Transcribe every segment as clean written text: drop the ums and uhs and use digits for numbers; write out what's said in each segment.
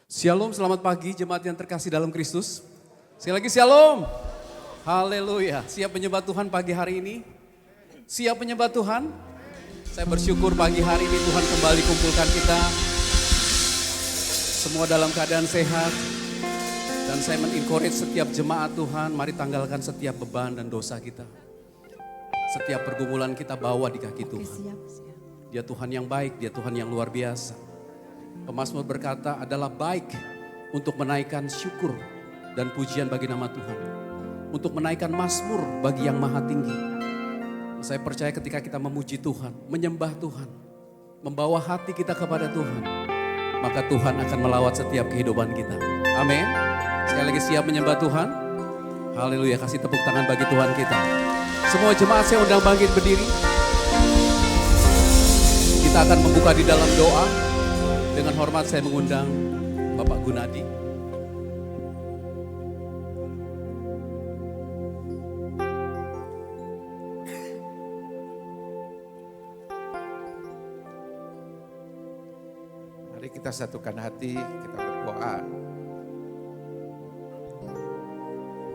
Shalom, selamat pagi jemaat yang terkasih dalam Kristus. Sekali lagi shalom. Haleluya. Siap menyembah Tuhan pagi hari ini? Siap menyembah Tuhan? Saya bersyukur pagi hari ini Tuhan kembali kumpulkan kita. Semua dalam keadaan sehat. Dan saya men-encourage setiap jemaat Tuhan, mari tanggalkan setiap beban dan dosa kita. Setiap pergumulan kita bawa di kaki Tuhan. Dia Tuhan yang baik, dia Tuhan yang luar biasa. Pemazmur berkata adalah baik untuk menaikkan syukur dan pujian bagi nama Tuhan. Untuk menaikkan mazmur bagi yang maha tinggi. Saya percaya ketika kita memuji Tuhan, menyembah Tuhan, membawa hati kita kepada Tuhan, maka Tuhan akan melawat setiap kehidupan kita. Amin. Sekali lagi siap menyembah Tuhan. Haleluya, kasih tepuk tangan bagi Tuhan kita. Semua jemaat saya undang bangkit berdiri. Kita akan membuka di dalam doa. Dengan hormat saya mengundang Bapak Gunadi. Mari kita satukan hati, kita berdoa.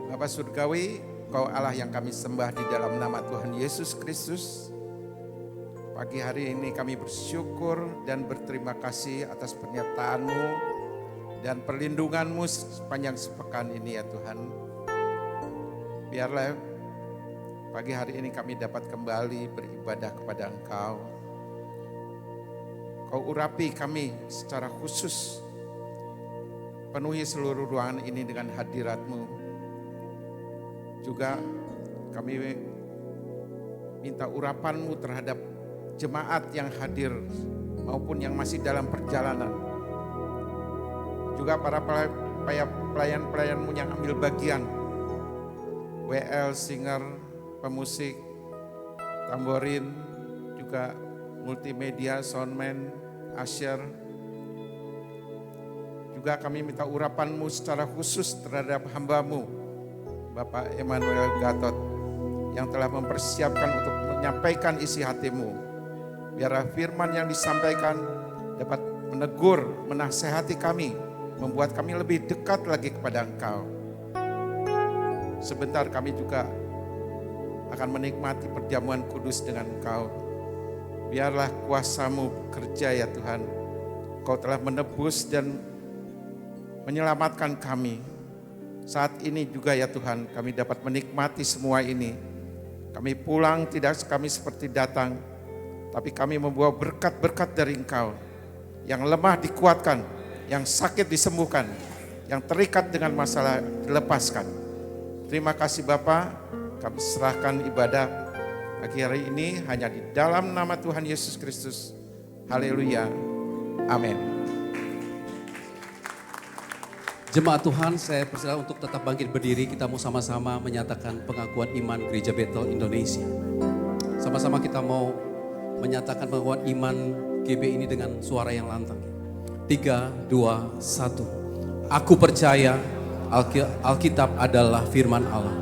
Bapa Surgawi, Kau Allah yang kami sembah di dalam nama Tuhan Yesus Kristus. Pagi hari ini kami bersyukur dan berterima kasih atas pernyataan-Mu dan perlindungan-Mu sepanjang sepekan ini ya Tuhan. Biarlah pagi hari ini kami dapat kembali beribadah kepada Engkau. Kau urapi kami secara khusus. Penuhi seluruh ruangan ini dengan hadirat-Mu. Juga kami minta urapan-Mu terhadap jemaat yang hadir maupun yang masih dalam perjalanan. Juga para pelayan-pelayan-Mu yang ambil bagian. WL, singer, pemusik, tamborin, juga multimedia, soundman, usher. Juga kami minta urapan-Mu secara khusus terhadap hamba-Mu, Bapak Emmanuel Gatot, yang telah mempersiapkan untuk menyampaikan isi hati-Mu. Biarlah firman yang disampaikan dapat menegur, menasehati kami, membuat kami lebih dekat lagi kepada Engkau. Sebentar kami juga akan menikmati perjamuan kudus dengan Engkau. Biarlah kuasa-Mu bekerja ya Tuhan. Kau telah menebus dan menyelamatkan kami. Saat ini juga ya Tuhan kami dapat menikmati semua ini. Kami pulang tidak kami seperti datang, tapi kami membawa berkat-berkat dari Engkau. Yang lemah dikuatkan, yang sakit disembuhkan, yang terikat dengan masalah dilepaskan. Terima kasih Bapa, kami serahkan ibadah pagi hari ini hanya di dalam nama Tuhan Yesus Kristus. Haleluya. Amin. Jemaat Tuhan, saya persilakan untuk tetap bangkit berdiri. Kita mau sama-sama menyatakan pengakuan iman Gereja Bethel Indonesia. Sama-sama kita mau menyatakan pengakuan iman GB ini dengan suara yang lantang. 3, 2, 1. Aku percaya Alkitab adalah firman Allah.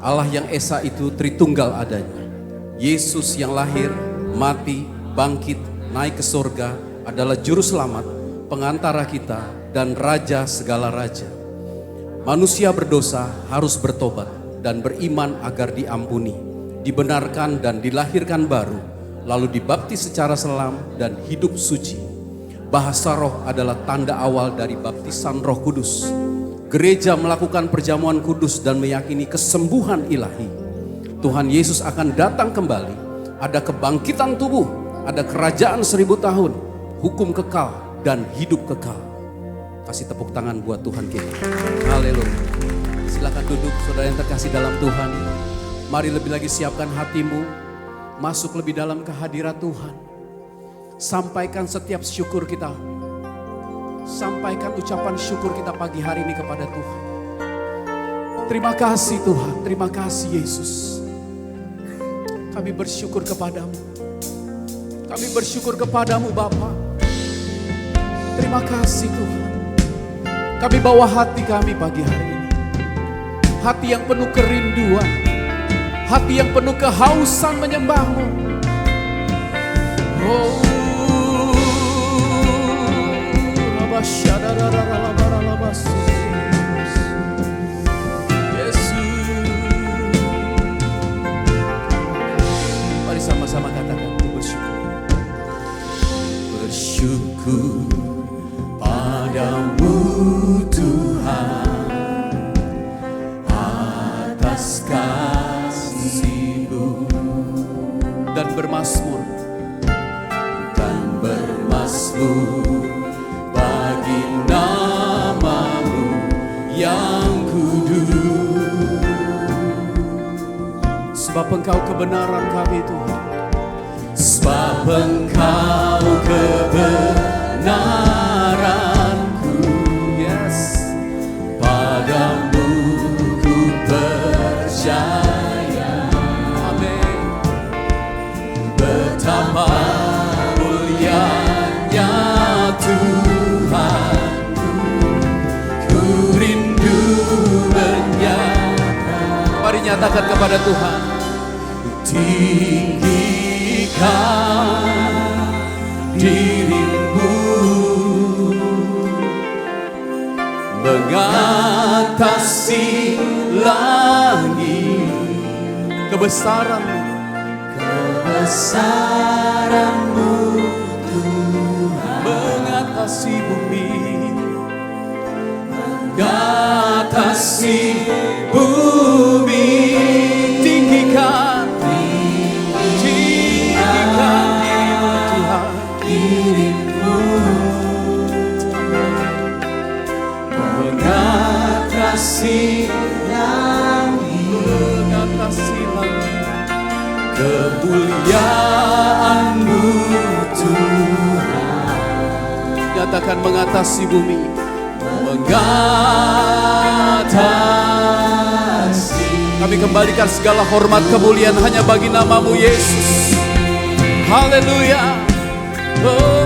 Allah yang Esa itu Tritunggal adanya. Yesus yang lahir, mati, bangkit, naik ke surga adalah juru selamat, pengantara kita, dan raja segala raja. Manusia berdosa harus bertobat dan beriman agar diampuni, dibenarkan dan dilahirkan baru, lalu dibaptis secara selam dan hidup suci. Bahasa roh adalah tanda awal dari baptisan Roh Kudus. Gereja melakukan perjamuan kudus dan meyakini kesembuhan ilahi. Tuhan Yesus akan datang kembali. Ada kebangkitan tubuh, ada kerajaan 1000 tahun, hukum kekal dan hidup kekal. Kasih tepuk tangan buat Tuhan kita. Haleluya. Silakan duduk saudara yang terkasih dalam Tuhan. Mari lebih lagi siapkan hatimu. Masuk lebih dalam kehadirat Tuhan. Sampaikan setiap syukur kita. Sampaikan ucapan syukur kita pagi hari ini kepada Tuhan. Terima kasih Tuhan, terima kasih Yesus. Kami bersyukur kepadamu. Kami bersyukur kepadamu Bapa. Terima kasih Tuhan. Kami bawa hati kami pagi hari ini. Hati yang penuh kerinduan. Hati yang penuh kehausan menyembah-Mu. Oh, bersyukur padamu Tuhan atas kasih-Mu, dan bermazmur bagi nama-Mu yang kudus. Sebab Engkau kebenaran kami Tuhan, sebab Engkau kebenaranku. Yes, padamu ku percaya. Amin. Betapa mulianya Tuhanku, ku rindu menyatakan. Mari nyatakan kepada Tuhan. Tinggikan dirimu mengatasi langit, kebesaran-Mu Tuhan, mengatasi bumi, mengatasi bumi. Tinggikan dirimu mengatasi langit, kemuliaan-Mu Tuhan. Nyatakan mengatasi bumi, mengatasi. Kami kembalikan segala hormat kemuliaan hanya bagi nama-Mu Yesus. Haleluya. Oh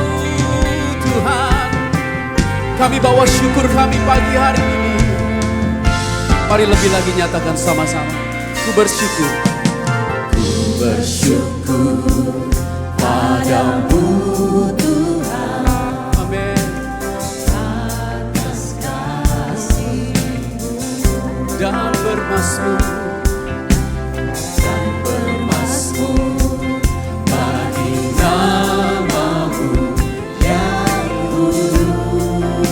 Tuhan, kami bawa syukur kami pagi hari ini. Mari lebih lagi nyatakan sama-sama. Ku bersyukur padamu Tuhan. Amin. Atas kasih-Mu, dan bermazmur bagi nama-Mu yang kudus.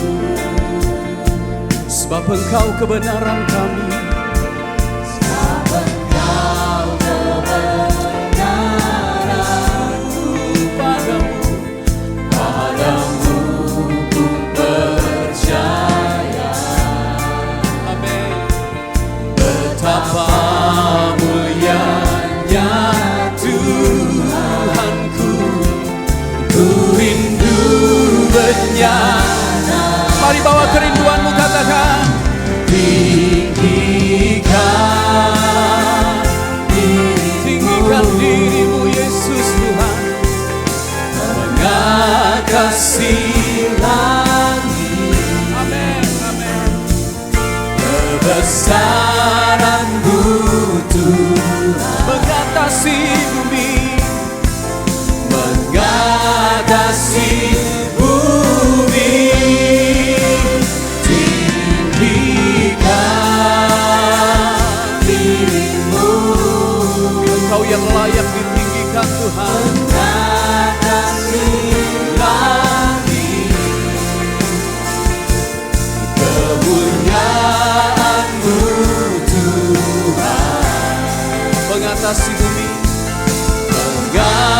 Sebab Engkau kebenaran kami, sebab Engkau kebenaranku. Padamu ku percaya. Amin. Betapa mulianya Tuhanku, ku rindu menyana. Mari bawa kerinduanmu, katakan. Tinggikan dirimu Yesus Tuhan, mengatasi langit. Amin, amin. Kebesaran-Mu Tuhan, mengatasi bumi, mengatasi bumi. Tinggikan dirimu, Engkau yang layak ditinggikan Tuhan. Mengatasi langit, kemuliaan-Mu Tuhan, mengatasi bumi, mengatasi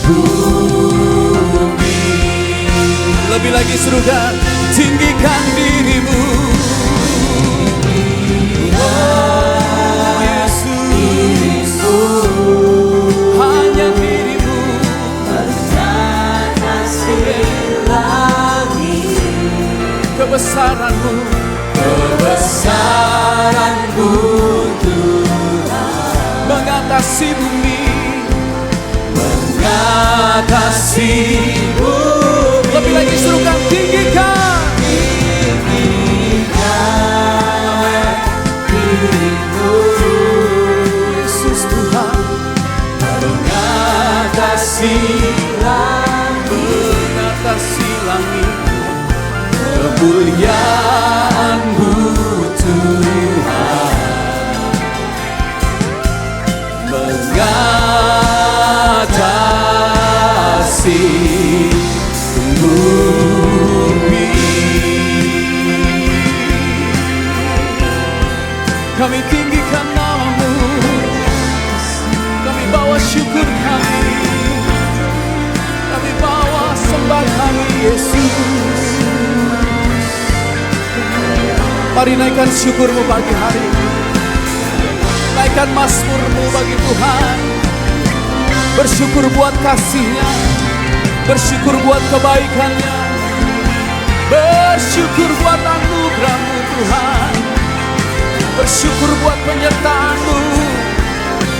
bumi. Lebih lagi serukan, tinggikan dirimu. Oh Yesus, hanya dirimu, mengatasi langit, kebesaran-Mu Tuhan, mengatasi bumi, mengatasi bumi. Lebih lagi serukan, tinggikan dirimu Yesus Tuhan, mengatasi langit, kemuliaan-Mu Tuhan, mengatasi syukur kami. Kami bawa sembah kami Yesus. Mari naikkan syukurmu pagi hari ini. Naikkan mazmurmu bagi Tuhan. Bersyukur buat kasih-Nya, bersyukur buat kebaikan-Nya, bersyukur buat anugerah-Mu Tuhan, bersyukur buat penyertaan-Mu,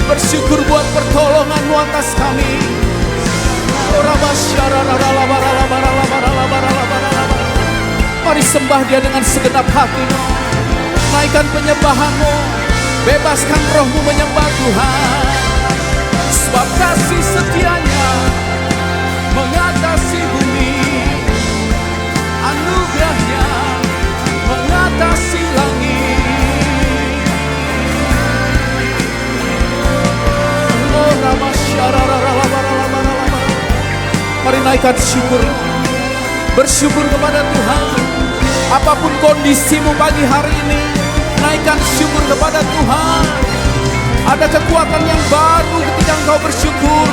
bersyukur buat pertolongan-Mu atas kami. Mari sembah Dia dengan segenap hatimu. Naikkan penyembahanmu, bebaskan rohmu menyembah Tuhan. Sebab kasih setia-Nya mengatasi bumi, anugerah-Nya mengatasi langit. Mari naikkan syukur, bersyukur kepada Tuhan. Apapun kondisimu pagi hari ini, naikkan syukur kepada Tuhan. Ada kekuatan yang baru ketika engkau bersyukur.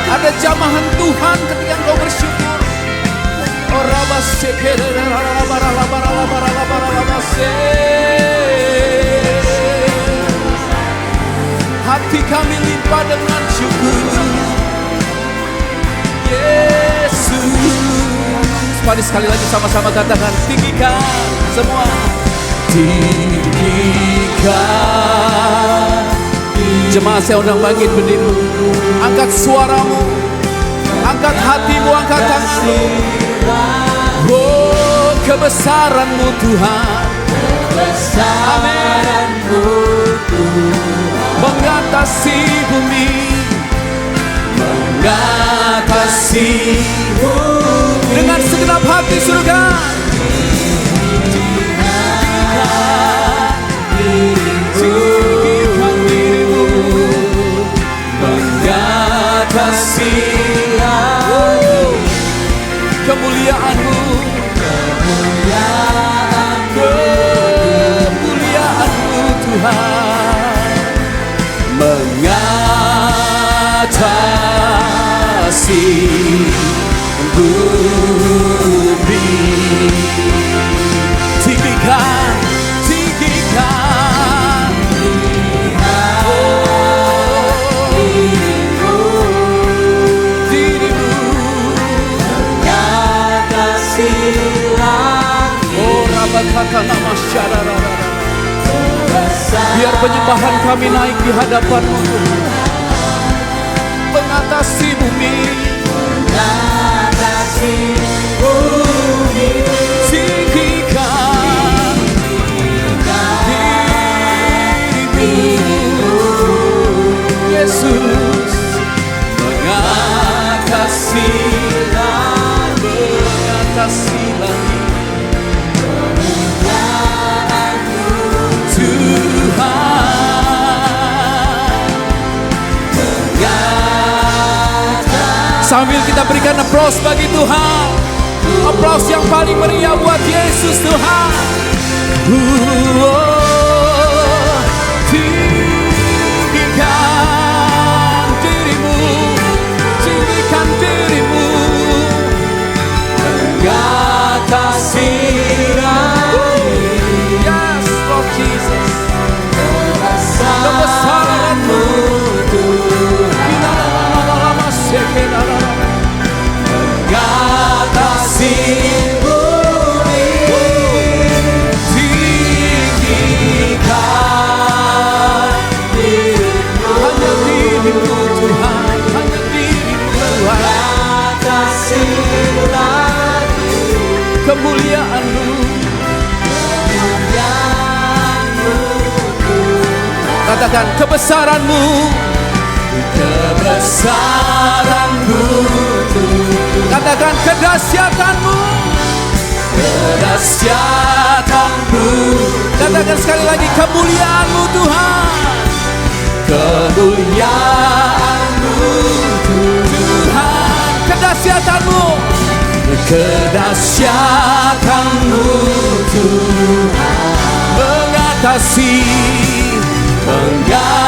Ada jamahan Tuhan ketika engkau bersyukur. Hati kami limpah dengan syukur Yesus. Mari sekali lagi sama-sama katakan, tinggikan semua. Tinggikan. Jemaat saya undang bangkit berdiri. Angkat suaramu, angkat hatimu, angkat tanganmu. Oh, kebesaran-Mu Tuhan, kebesaran-Mu Tuhan mengatasi bumi, mengatasi bumi. Dengan segenap hati surga. Tinggikan dirimu, mengatasi kemuliaan-Mu, kemuliaan-Mu Tuhan mengatasi bumi. Tinggikan, tinggikan dirimu, mengatasi langit. Oh, rabataka nama syarara. Biar penyembahan kami naik di hadapan-Mu, mengatasi bumi, mengatasi bumi. Tinggikan dirimu, Yesus, mengatasi langit, mengatasi langit. Sambil kita berikan aplaus bagi Tuhan, aplaus yang paling meriah buat Yesus Tuhan. Tinggikan dirimu, tinggikan dirimu, mengatasi langit. Yes, Lord Jesus, kebesaran-Mu mengatasi bumi. Tinggikan dirimu, hanya dirimu Tuhan, hanya dirimu Tuhan. Mengatasi langit, kemuliaan-Mu, kemuliaan-Mu. Katakan kebesaran-Mu, kebesaran-Mu. Katakan kedahsyatan-Mu, kedahsyatan-Mu. Katakan sekali lagi kemuliaan-Mu Tuhan, kemuliaan-Mu Tuhan. Kedahsyatan-Mu, kedahsyatan-Mu Tuhan mengatasi, mengatasi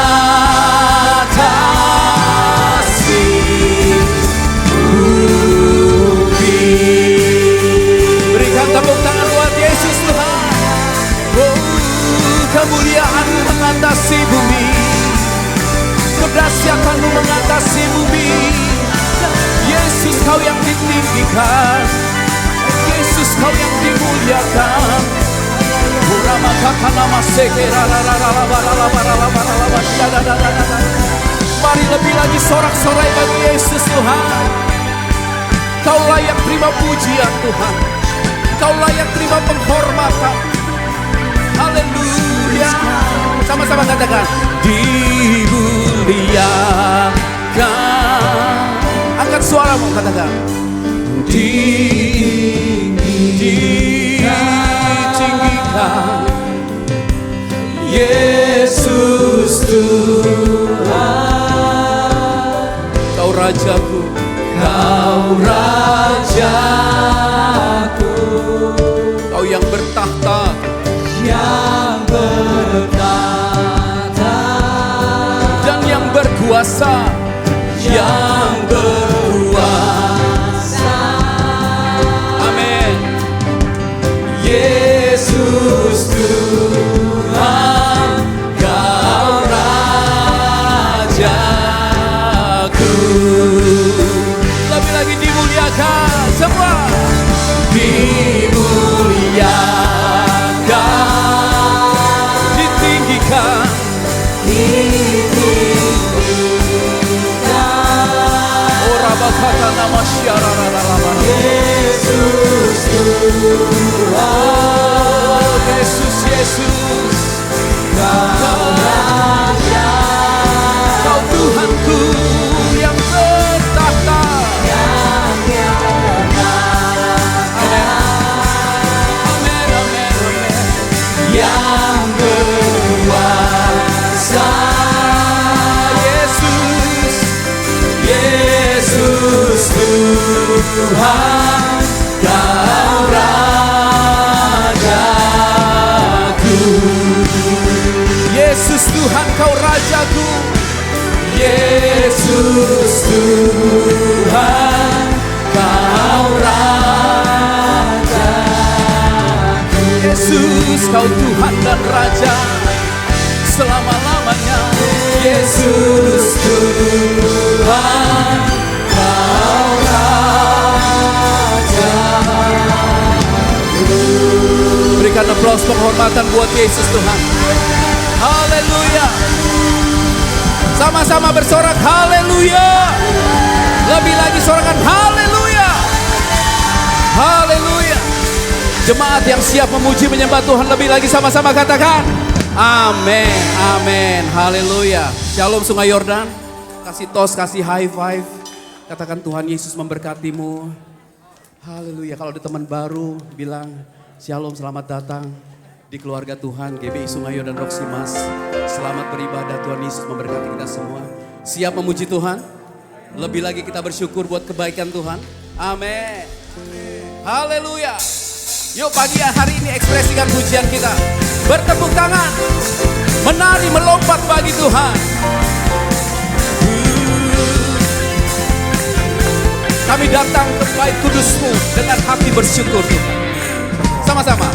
Mari lebih lagi sorak-sorai bagi Yesus Tuhan. Kau layak terima pujian Tuhan. Kau layak terima penghormatan. Haleluya. Sama-sama katakan, dimuliakan. Angkat suaramu, katakan, ditinggikan Yesus Tuhan. Kau Rajaku, Kau Rajaku, Kau yang bertahta, yang bertahta, dan yang berkuasa, yang berkuasa. Amin. Yesus Tuhan, Kau Rajaku. Lebih lagi dimuliakan semua. Dimuliakan, ditinggikan, kata nama syararararara. Yesus Tuhan, Yesus, Yesus, Kau Raja, Kau Tuhanku yang bertahta, yang bertahta. Amin, amin, amin. Yang berkuasa, Yesus, Yesus Tuhan, Kau Rajaku. Yesus Tuhan, Kau Rajaku. Yesus Tuhan, Kau Rajaku. Yesus, Kau Tuhan dan Raja selama-lamanya. Yesus Tuhan, Kau Rajaku. Berikan aplaus penghormatan buat Yesus Tuhan. Haleluya. Sama-sama bersorak haleluya. Lebih lagi sorakan haleluya. Haleluya. Jemaat yang siap memuji menyembah Tuhan, lebih lagi sama-sama katakan amin, amin, haleluya. Shalom Sungai Yordan. Kasih tos, kasih high five. Katakan Tuhan Yesus memberkatimu. Haleluya. Kalau ada teman baru bilang shalom, selamat datang di keluarga Tuhan GBI Sungai Yordan Roksimas. Selamat beribadah, Tuhan Yesus memberkati kita semua. Siap memuji Tuhan? Lebih lagi kita bersyukur buat kebaikan Tuhan. Amin. Haleluya. Yuk pagi hari ini ekspresikan pujian kita. Bertepuk tangan, menari, melompat bagi Tuhan. Kami datang ke bait kudus-Mu dengan hati bersyukur Tuhan. Sama-sama.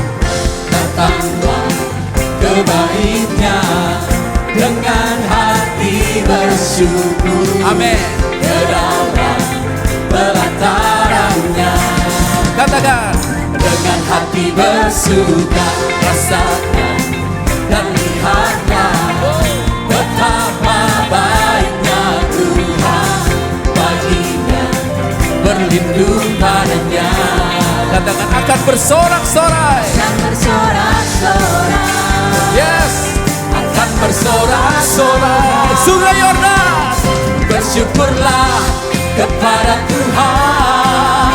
Datanglah ke bait-Nya dengan hati bersyukur. Amin. Ke dalam pelataran-Nya. Katakan. Dengan hati bersuka, rasakan dan lihatlah betapa baiknya Tuhan, baginya berlindung padanya. Katakan akan bersorak-sorai, akan bersorak-sorai. Yes, akan bersorak-sorai. Sungai Yordan, bersyukurlah kepada Tuhan,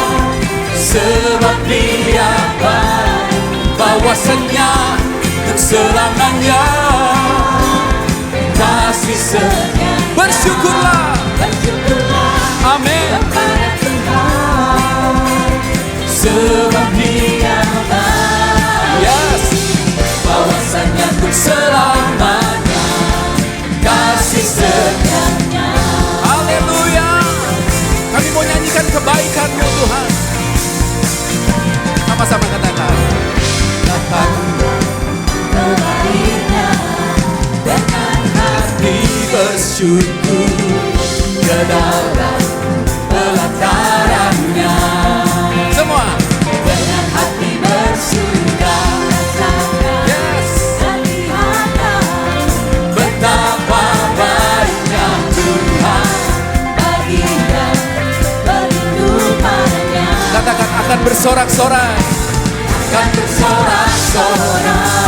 sebab Dia baik, bahwasanya untuk selamanya kasih setia. Bersyukurlah, amin, kepada Tuhan, sebab Dia baik, yes, bahwasanya untuk selamanya kasih setia-Nya. Haleluya. Kami mau nyanyikan kebaikan-Mu Tuhan. Sama-sama katakan. Datanglah ke bait-Nya dengan hati bersyukur, ke dalam pelataran-Nya. Semua. Dengan hati bersuka, yes, dan lihat akan bersorak-sorai, akan bersorak-sorai,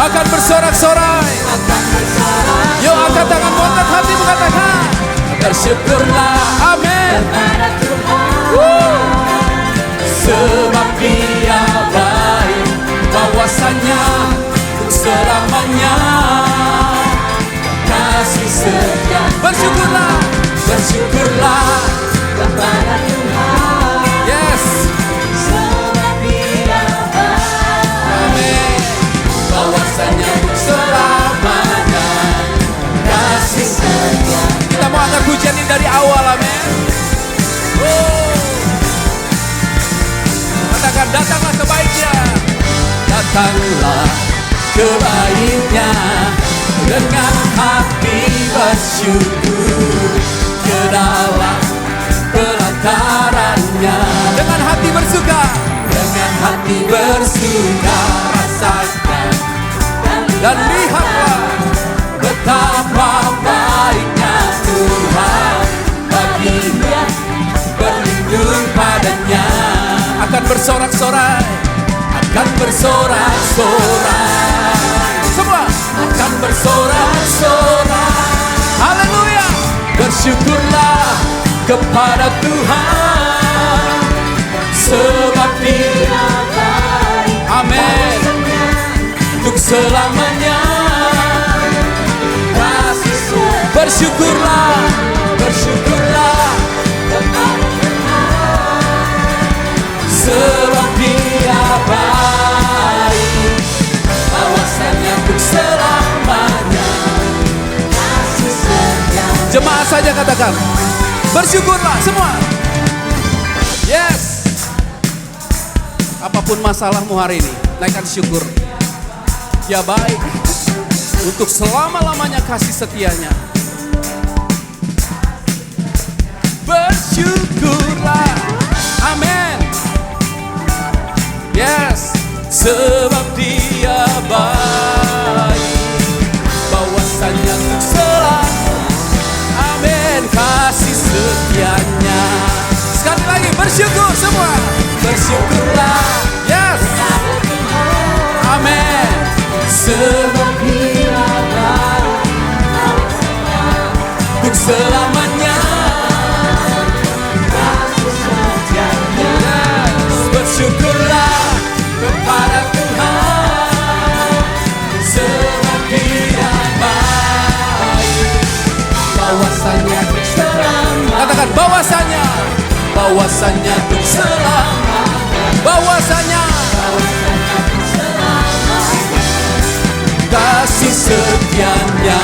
akan bersorak-sorai. akan bersorak. Yuk angkat tanganmu, angkat hatimu, katakan bersyukurlah, amin. Kepada Tuhan, Sebab Dia baik, bahwasanya untuk selamanya kasih setia. Bersyukurlah, bersyukurlah, kepada Tuhan, yes, sebab Dia baik. amin. Bahwasanya untuk selamanya kasih setia. Kita mau angkat pujian ini dari awal, amin. Katakan datanglah ke baiknya, datanglah ke baiknya dengan hati bersyukur ke dalam pelatarannya. Dengan hati bersuka, dengan hati bersuka rasakan dan lihatlah betapa baiknya Tuhan baginya, berlindung padanya. Akan bersorak-sorai, akan bersorak-sorai. Semua akan bersorak-sorai. Haleluya. Bersyukurlah kepada Tuhan, sebab Dia baik, amin, untuk selamanya kasih setia. Bersyukurlah, bersyukurlah kepada sebab Dia baik, bahwasanya untuk selamanya kasih setia. Jemaat saja katakan bersyukurlah semua. Yes. Apapun masalahmu hari ini, naikkan syukur. Dia baik, untuk selama-lamanya kasih setianya. Bersyukurlah, amin. Yes, sebab Dia baik, bahwasanya untuk selamanya, amin, kasih setianya. Sekali lagi bersyukur semua, bersyukurlah, yes, amin. Sebab Dia baik, untuk selamanya kasih setianya. Yes, bersyukurlah kepada Tuhan, sebab Dia baik, bahwasanya untuk selamanya. Katakan bahwasanya, bahwasanya untuk selamanya, bahwasanya kasih setianya.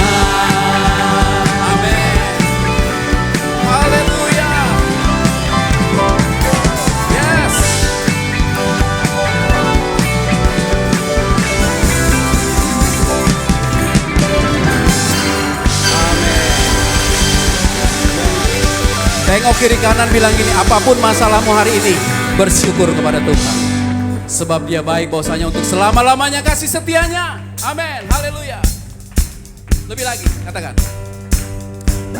Amin. Haleluya. Yes. Tengok kiri kanan, bilang gini, apapun masalahmu hari ini, bersyukur kepada Tuhan. Sebab Dia baik, bahwasanya untuk selama-lamanya kasih setianya. Amin, haleluya. Lebih lagi, katakan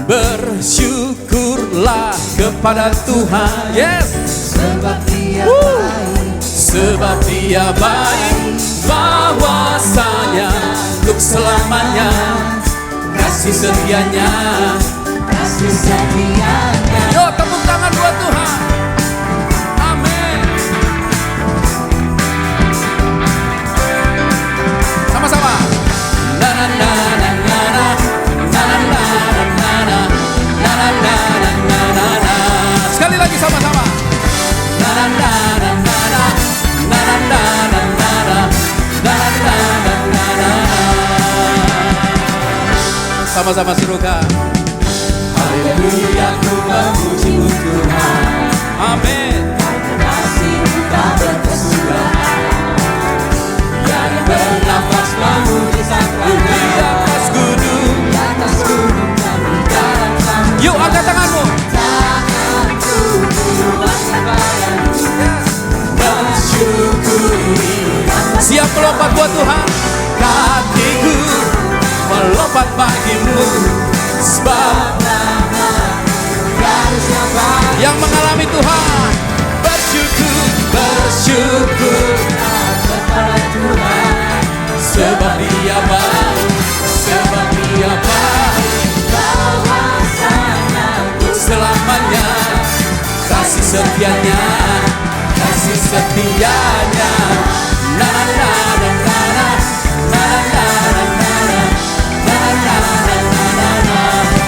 bersyukurlah kepada Tuhan. Yes. Sebab Dia baik, Sebab Dia baik, bahwasanya untuk selamanya kasih setianya. kasih setianya. Yo, tepuk tangan buat Tuhan. Amin. Sama-sama. Na na na na na na na na na na na na na na na na na. Sekali lagi sama-sama. Na na na na na na na na na na na na na na na. Sama-sama serukan. Haleluya, ku memuji-Mu Tuhan. Amin. Kasih-Mu tak berkesudahan, Yang bernafas memuji Sang Raja. Di atas gunung, di atas gunung dan di dalam samudera. yuk angkat tanganmu. Tanganku buat sembahyang, Bersyukuri. Siap melompat buat Tuhan. Hatiku melompat bagimu. Sebab setianya, kasih setianya. Na na na na na na, na na na na na, na na na na na.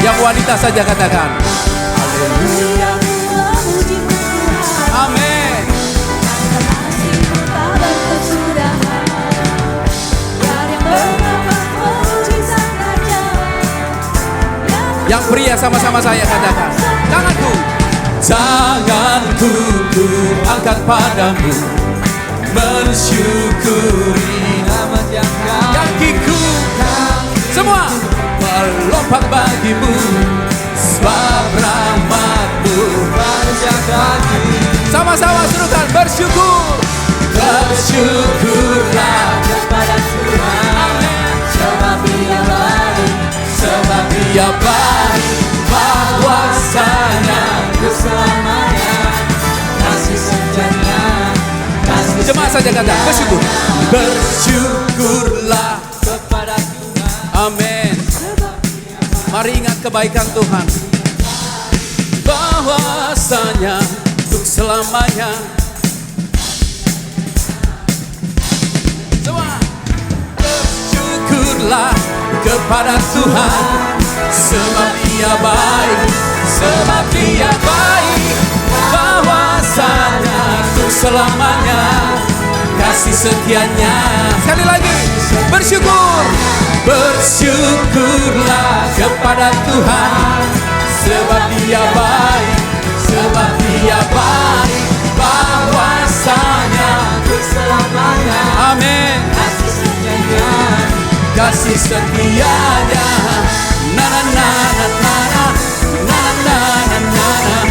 Yang wanita saja katakan. Haleluya, memuji Tuhan. Amin. Kasih-Mu tak berkesudahan. Biar yang bernafas memuji Sang Raja. Yang pria sama-sama saya katakan. Tanganku, tanganku ku angkat padamu, mensyukuri nama yang kakiku. Semua melompat bagimu, sebab rahmat-Mu panjang lagi. Sama-sama serukan bersyukur. Bersyukurlah Kepada Tuhan, sebab Dia baik, sebab Dia baik, bahwasanya keselamanya, kasih setianya, kasih jemaat saja kata bersyukur. Bersyukurlah kepada Tuhan. Amin. Mari ingat kebaikan Tuhan, bahwasanya untuk selamanya. Semua bersyukurlah kepada Tuhan, sebab Dia baik, sebab Dia baik, bahwasanya untuk selamanya, kasih setianya. Sekali lagi, bersyukur. Bersyukurlah kepada Tuhan, sebab Dia baik, sebab Dia baik, bahwasanya untuk selamanya. Amin. kasih setianya. Kasih setianya. Na na na na na na, na na na na na,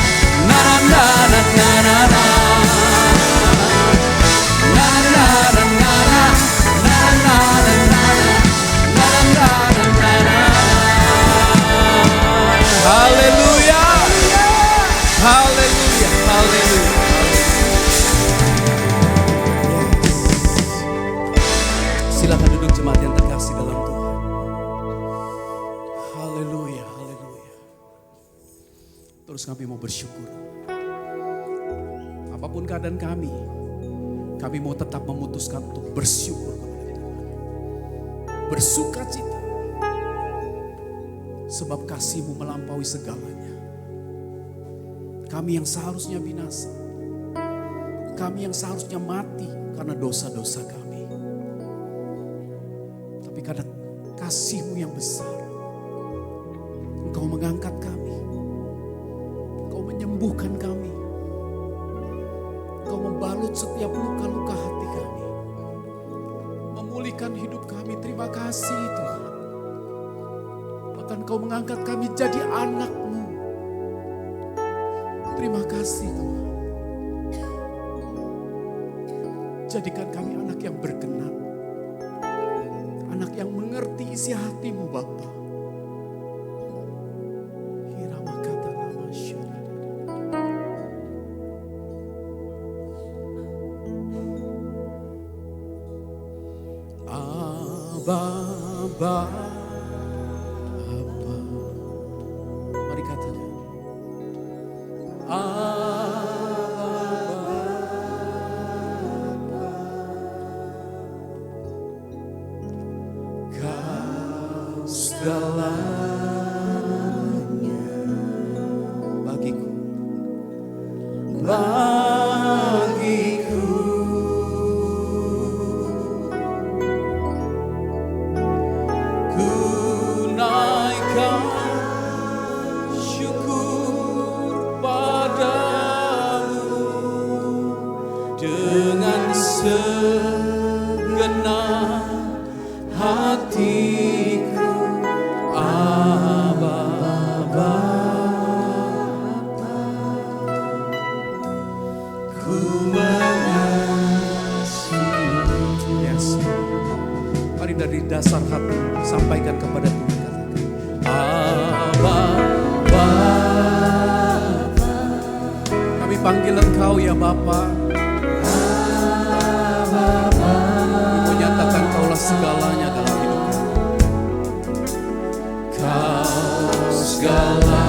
na na na na na na. Haleluya, haleluya, haleluya. Silakan duduk jemaat yang terkasih dalam Tuhan. Haleluya, haleluya. Terus kami mau bersyukur. Apapun keadaan kami mau tetap memutuskan untuk bersyukur kepada Tuhan. Bersuka cita. Sebab kasih-Mu melampaui segalanya. Kami yang seharusnya binasa, kami yang seharusnya mati karena dosa-dosa kami, tapi karena kasih-Mu yang besar, Engkau mengangkat kami, Engkau menyembuhkan kami, Engkau membalut setiap luka-luka hati kami, memulihkan hidup kami. Terima kasih Tuhan. Bahkan Kau mengangkat kami jadi anak-Mu. Terima kasih Tuhan. Jadikan kami anak yang berkenan, anak yang mengerti isi hati-Mu Bapa. Hiramakata nama syarada. Abba, Bapa. Mari katakan. Kau segalanya bagiku, bagiku. Ku naikkan syukur padamu dengan segenap hatiku. Abba, Bapa, ku mengasihi. Yes. Mari dari dasar hati sampaikan kepada Tuhan. Abba, Bapa, kami panggil Engkau ya Bapa. Menyatakan Kaulah segalanya dalam hidup kami. Kau segalanya.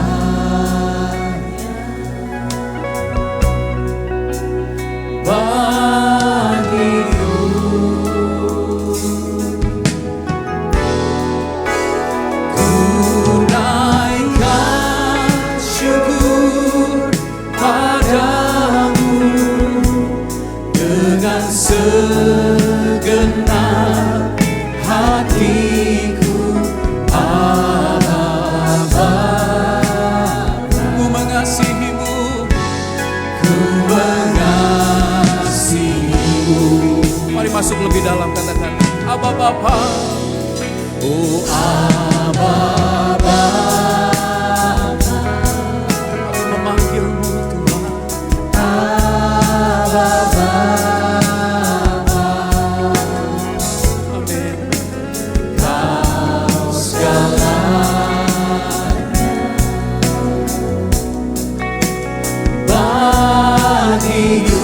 masuk lebih dalam, katakan Aba Bapa. Oh Aba Bapa, kami memanggilmu Tuhan. Aba Bapa, amin. Kau segalanya bagiku.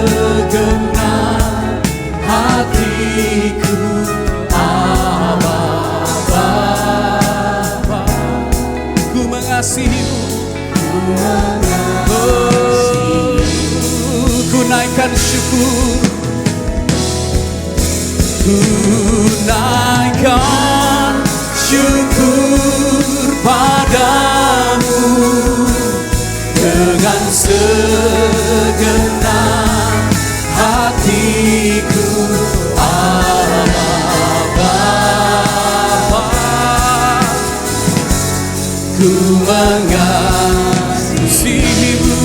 Segenap hatiku, Aba Bapa, ku mengasihimu, ku naikkan syukur, ku naikkan syukur padamu dengan segenap hatiku, Aba Bapa, ku mengasihimu.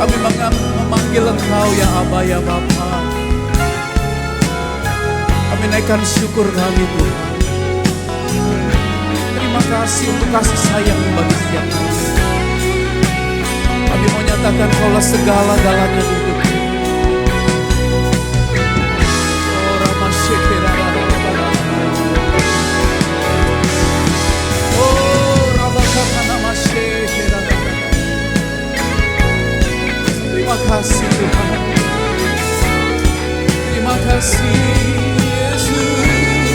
Kami memanggil Engkau ya Aba ya Bapa. Kami naikkan syukur kami Tuhan. Terima kasih untuk kasih sayang bagi setiap kami. Kami mau nyatakan Kaulah segala-galanya di hidup kami. Oh Rama Shekera, oh Rama Karana Shekera. Terima kasih Tuhan. Terima kasih Yesus.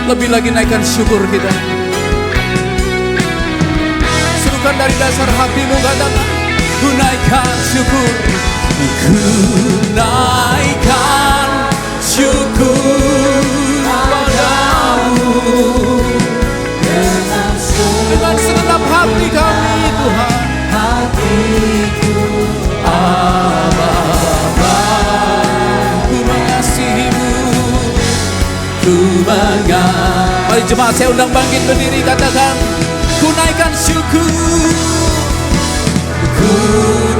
Lebih lagi naikkan syukur kita. Serukan dari dasar hatimu, katakan ku naikkan syukur. Ku naikkan syukur padamu dengan segenap hati kami Tuhan. Hatiku Aba Bapa, ku mengasihimu, ku mengasihimu. Mari jemaat saya undang bangkit berdiri, katakan ku naikkan syukur. Ku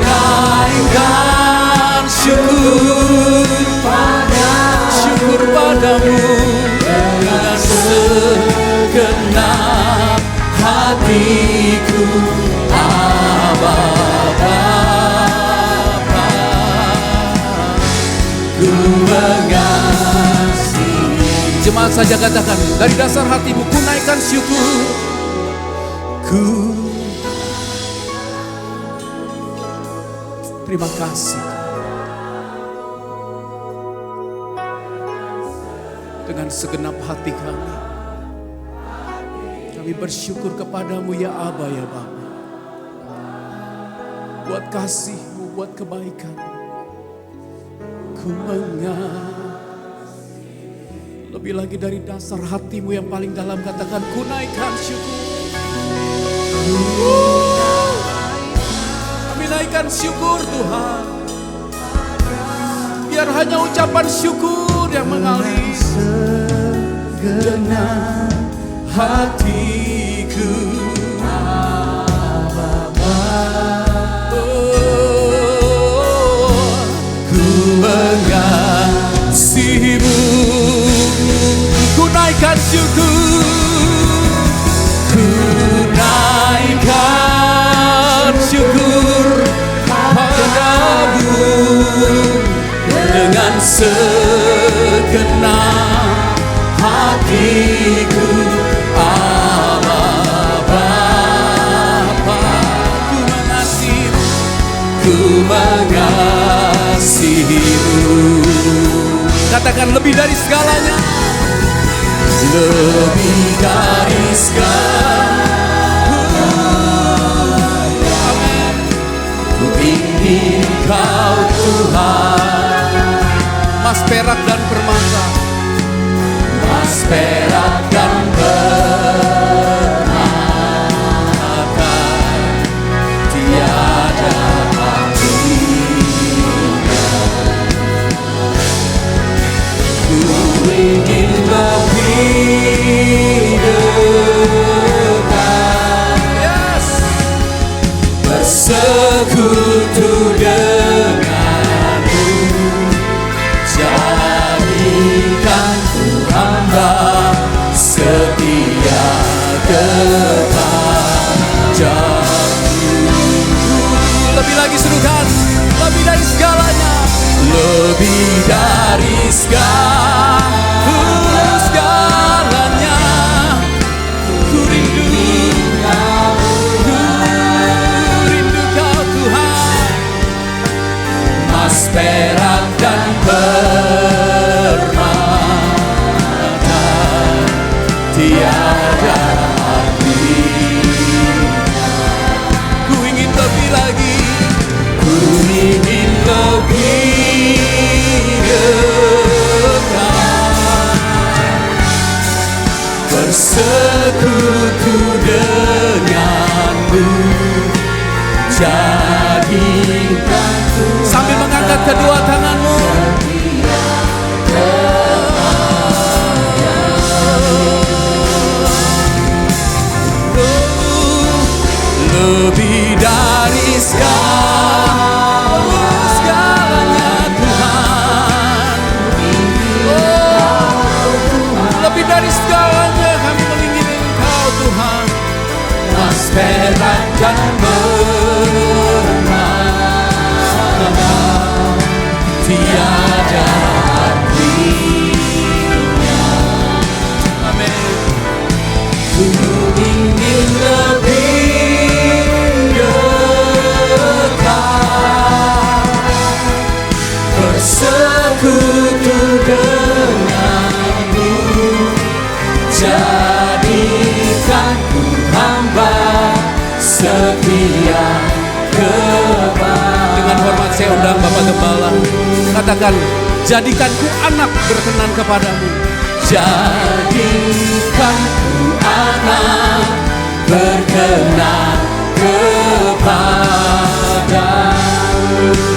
naikkan syukur padamu, syukur padamu dengan segenap hatiku, Aba Bapa, ku mengasihi. Jemaat saja katakan dari dasar hatimu, ku naikkan syukur. Ku terima kasih dengan segenap hati kami. Kami bersyukur kepadamu ya Aba ya Bapa, buat kasih-Mu, buat kebaikan. Ku mengasihi. Lebih lagi dari dasar hatimu yang paling dalam, katakan ku naikkan syukur. Kami naikkan syukur Tuhan. Biar hanya ucapan syukur yang mengalir segenap hatiku, ku mengasihimu. Ku naikkan syukur, ku naikkan syukur padamu dengan segenap hatiku, Aba Bapa, ku mengasihimu, ku mengasihimu. Katakan lebih dari segalanya, lebih dari segalanya. Amin. Ku ingin Kau Tuhan, Mas perak dan permata, Mas perak dan permata, ingin lebih dekat, Yes. bersekutu denganmu, jadikan ku hamba setia kepadamu. Lebih lagi serukan, lebih dari segalanya. Lebih dari Segalanya. Ku rindu kau Tuhan. emas, perak, dan permata tiada artinya. Ku ingin lebih lagi. Ku ingin lebih dekat, bersekutu denganmu, jadikan ku Sambil mengangkat kedua tanganmu. lebih dari Segalanya Tuhan. Lebih dari segalanya kami menginginkan Engkau Tuhan. emas, perak, dan permata tiada artinya. Amin. Ku ingin lebih dekat, bersekutu denganmu, jadikan ku hamba setia kepadamu. Dengan hormat saya undang Bapak Gembala. Katakan, jadikan ku anak berkenan kepadamu. Jadikan ku anak berkenan kepadamu.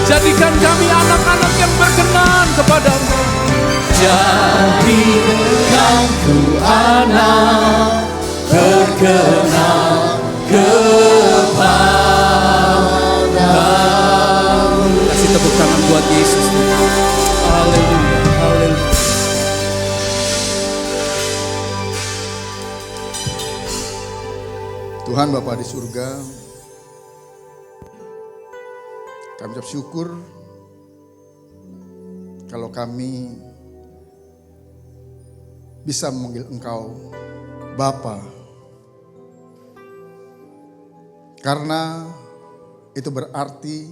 Jadikan kami anak-anak yang berkenan kepadamu. Jadikan ku anak berkenan kepadamu. Kasih tepuk tangan buat Yesus. Haleluya, haleluya. Tuhan Bapa di surga, kami ucap syukur kalau kami bisa memanggil Engkau Bapa, karena itu berarti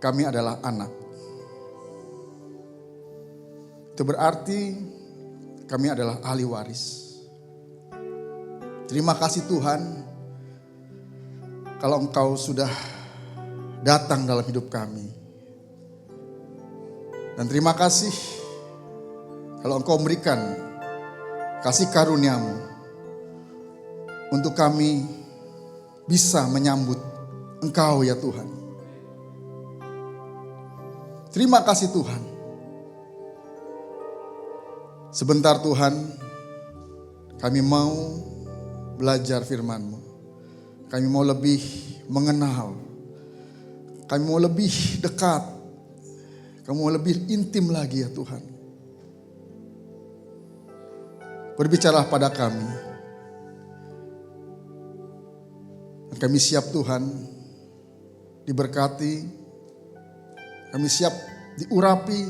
kami adalah anak. Itu berarti kami adalah ahli waris. Terima kasih Tuhan, kalau Engkau sudah datang dalam hidup kami. Dan terima kasih kalau Engkau memberikan kasih karunia-Mu untuk kami bisa menyambut Engkau ya Tuhan. Terima kasih Tuhan. Sebentar Tuhan, kami mau belajar firman-Mu. Kami mau lebih mengenal. Kami mau lebih dekat. Kami mau lebih intim lagi ya Tuhan. Berbicaralah pada kami. Dan kami siap Tuhan diberkati. Kami siap diurapi.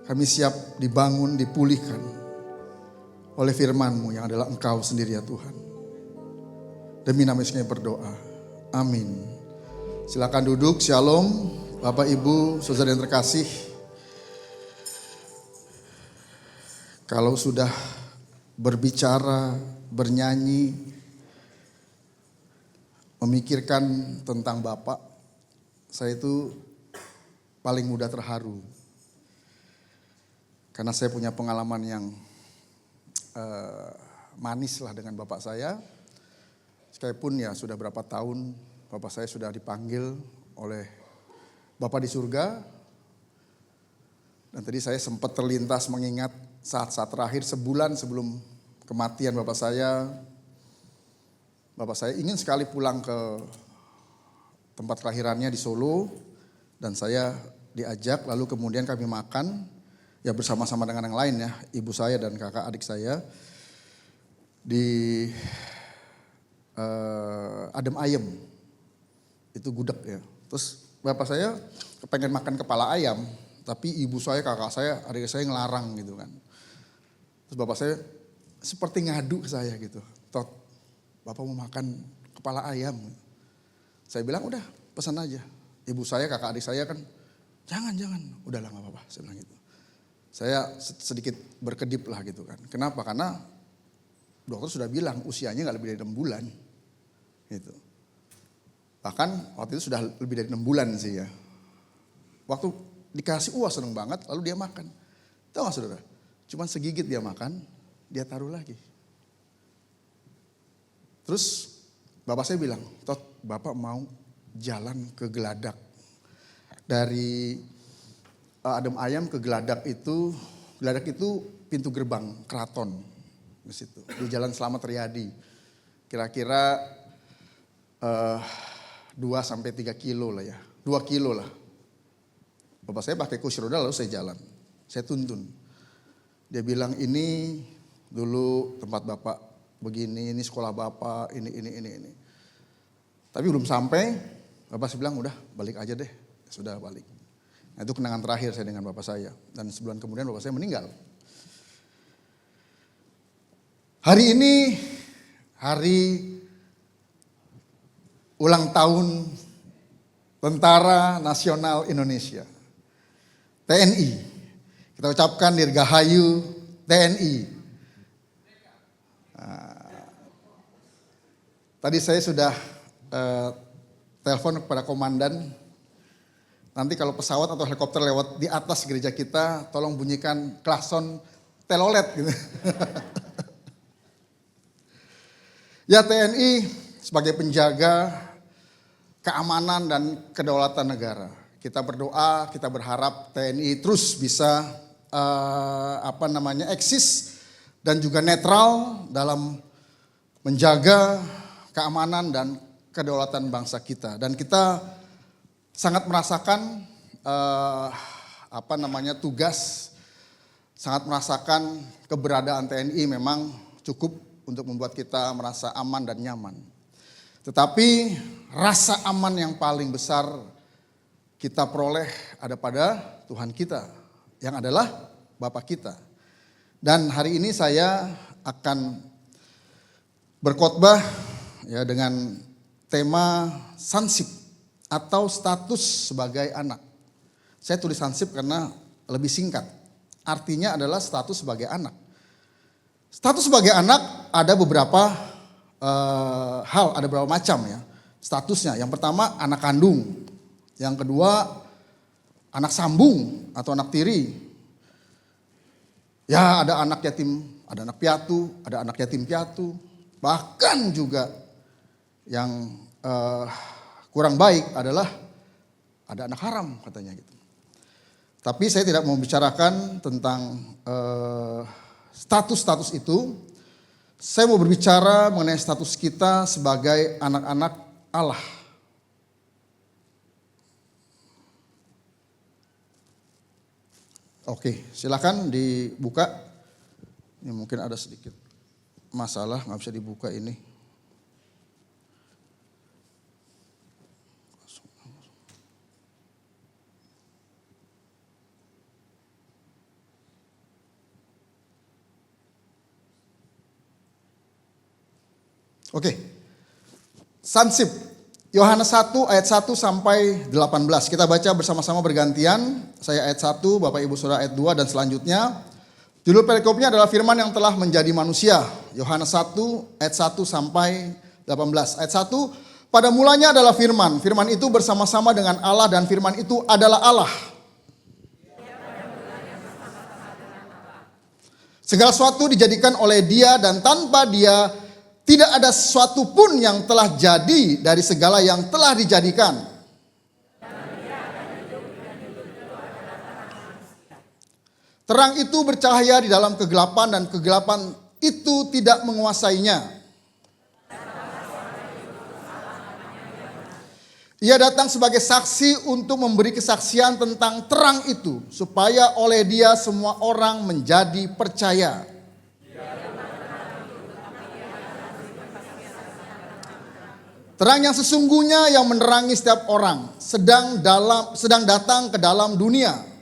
Kami siap dibangun, dipulihkan oleh firman-Mu yang adalah Engkau sendiri ya Tuhan. Demi nama Yesus kami berdoa. Amin. Silakan duduk. Shalom. Bapak, Ibu, saudara yang terkasih. Kalau sudah berbicara, bernyanyi, memikirkan tentang Bapak, saya itu paling mudah terharu. Karena saya punya pengalaman yang manis lah dengan Bapak saya. Sekalipun ya sudah berapa tahun Bapak saya sudah dipanggil oleh Bapak di surga. Dan tadi saya sempat terlintas mengingat saat-saat terakhir sebulan sebelum kematian bapak saya. Bapak saya ingin sekali pulang ke tempat kelahirannya di Solo. Dan saya diajak, lalu kemudian kami makan. Ya bersama-sama dengan yang lain ya, ibu saya dan kakak adik saya. Di Adem Ayem. Itu gudeg ya. Terus bapak saya kepengen makan kepala ayam. Tapi ibu saya, kakak saya, adik saya ngelarang gitu kan. Terus bapak saya seperti ngadu ke saya gitu. Tot, bapak mau makan kepala ayam. Saya bilang udah pesan aja. Ibu saya, kakak adik saya kan jangan. Udahlah gak apa-apa, saya bilang gitu. Saya sedikit berkedip lah gitu kan. Kenapa? Karena dokter sudah bilang usianya gak lebih dari 6 bulan. Gitu. Bahkan waktu itu sudah lebih dari 6 bulan sih ya. Waktu dikasih seneng banget lalu dia makan. Tahu gak saudara? Cuman segigit dia makan, dia taruh lagi. Terus bapak saya bilang, Tot, bapak mau jalan ke Geladak. Dari Adem Ayem ke Geladak itu pintu gerbang keraton di situ. Di Jalan Slamet Riyadi. Kira-kira 2-3 kilo lah ya. 2 kilo lah. Bapak saya pakai kursi roda lalu saya jalan. Saya tuntun. Dia bilang ini dulu tempat bapak begini, ini sekolah bapak, ini. Tapi belum sampai, bapak saya bilang udah balik aja deh. Sudah balik. Nah, itu kenangan terakhir saya dengan bapak saya. Dan sebulan kemudian bapak saya meninggal. Hari ini hari ulang tahun Tentara Nasional Indonesia. TNI. Kita ucapkan Dirgahayu TNI. Tadi saya sudah telepon kepada komandan. Nanti kalau pesawat atau helikopter lewat di atas gereja kita, tolong bunyikan klakson telolet gitu. Ya TNI sebagai penjaga keamanan dan kedaulatan negara. Kita berdoa, kita berharap TNI terus bisa eksis dan juga netral dalam menjaga keamanan dan kedaulatan bangsa kita. Dan kita sangat merasakan tugas, sangat merasakan keberadaan TNI memang cukup untuk membuat kita merasa aman dan nyaman. Tetapi rasa aman yang paling besar kita peroleh ada pada Tuhan kita, yang adalah Bapa kita. Dan hari ini saya akan berkhotbah ya dengan tema sansip atau status sebagai anak. Saya tulis sansip karena lebih singkat. Artinya adalah status sebagai anak. Status sebagai anak ada beberapa hal, ada beberapa macam ya statusnya. Yang pertama anak kandung. Yang kedua anak sambung atau anak tiri. Ya ada anak yatim, ada anak piatu, ada anak yatim piatu. Bahkan juga yang kurang baik adalah ada anak haram katanya gitu. Tapi saya tidak mau bicarakan tentang status-status itu. Saya mau berbicara mengenai status kita sebagai anak-anak Allah. Oke, silakan dibuka. Ini mungkin ada sedikit masalah, nggak bisa dibuka ini. Oke, sansip Yohanes 1 ayat 1 sampai 18. Kita baca bersama-sama bergantian. Saya ayat 1, Bapak Ibu Saudara ayat 2 dan selanjutnya. Judul perikopnya adalah firman yang telah menjadi manusia. Yohanes 1 ayat 1 sampai 18. Ayat 1, pada mulanya adalah firman. Firman itu bersama-sama dengan Allah dan firman itu adalah Allah. Segala sesuatu dijadikan oleh Dia dan tanpa Dia tidak ada sesuatu pun yang telah jadi dari segala yang telah dijadikan. Terang itu bercahaya di dalam kegelapan dan kegelapan itu tidak menguasainya. Ia datang sebagai saksi untuk memberi kesaksian tentang terang itu, supaya oleh dia semua orang menjadi percaya. Terang yang sesungguhnya yang menerangi setiap orang sedang datang ke dalam dunia.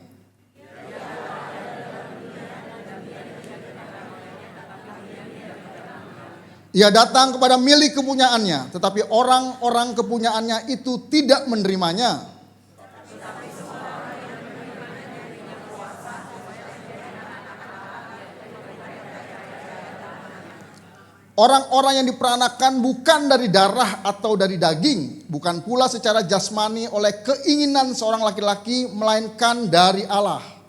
Ia datang kepada milik kepunyaannya, tetapi orang-orang kepunyaannya itu tidak menerimanya. Orang-orang yang diperanakan bukan dari darah atau dari daging, bukan pula secara jasmani oleh keinginan seorang laki-laki, melainkan dari Allah.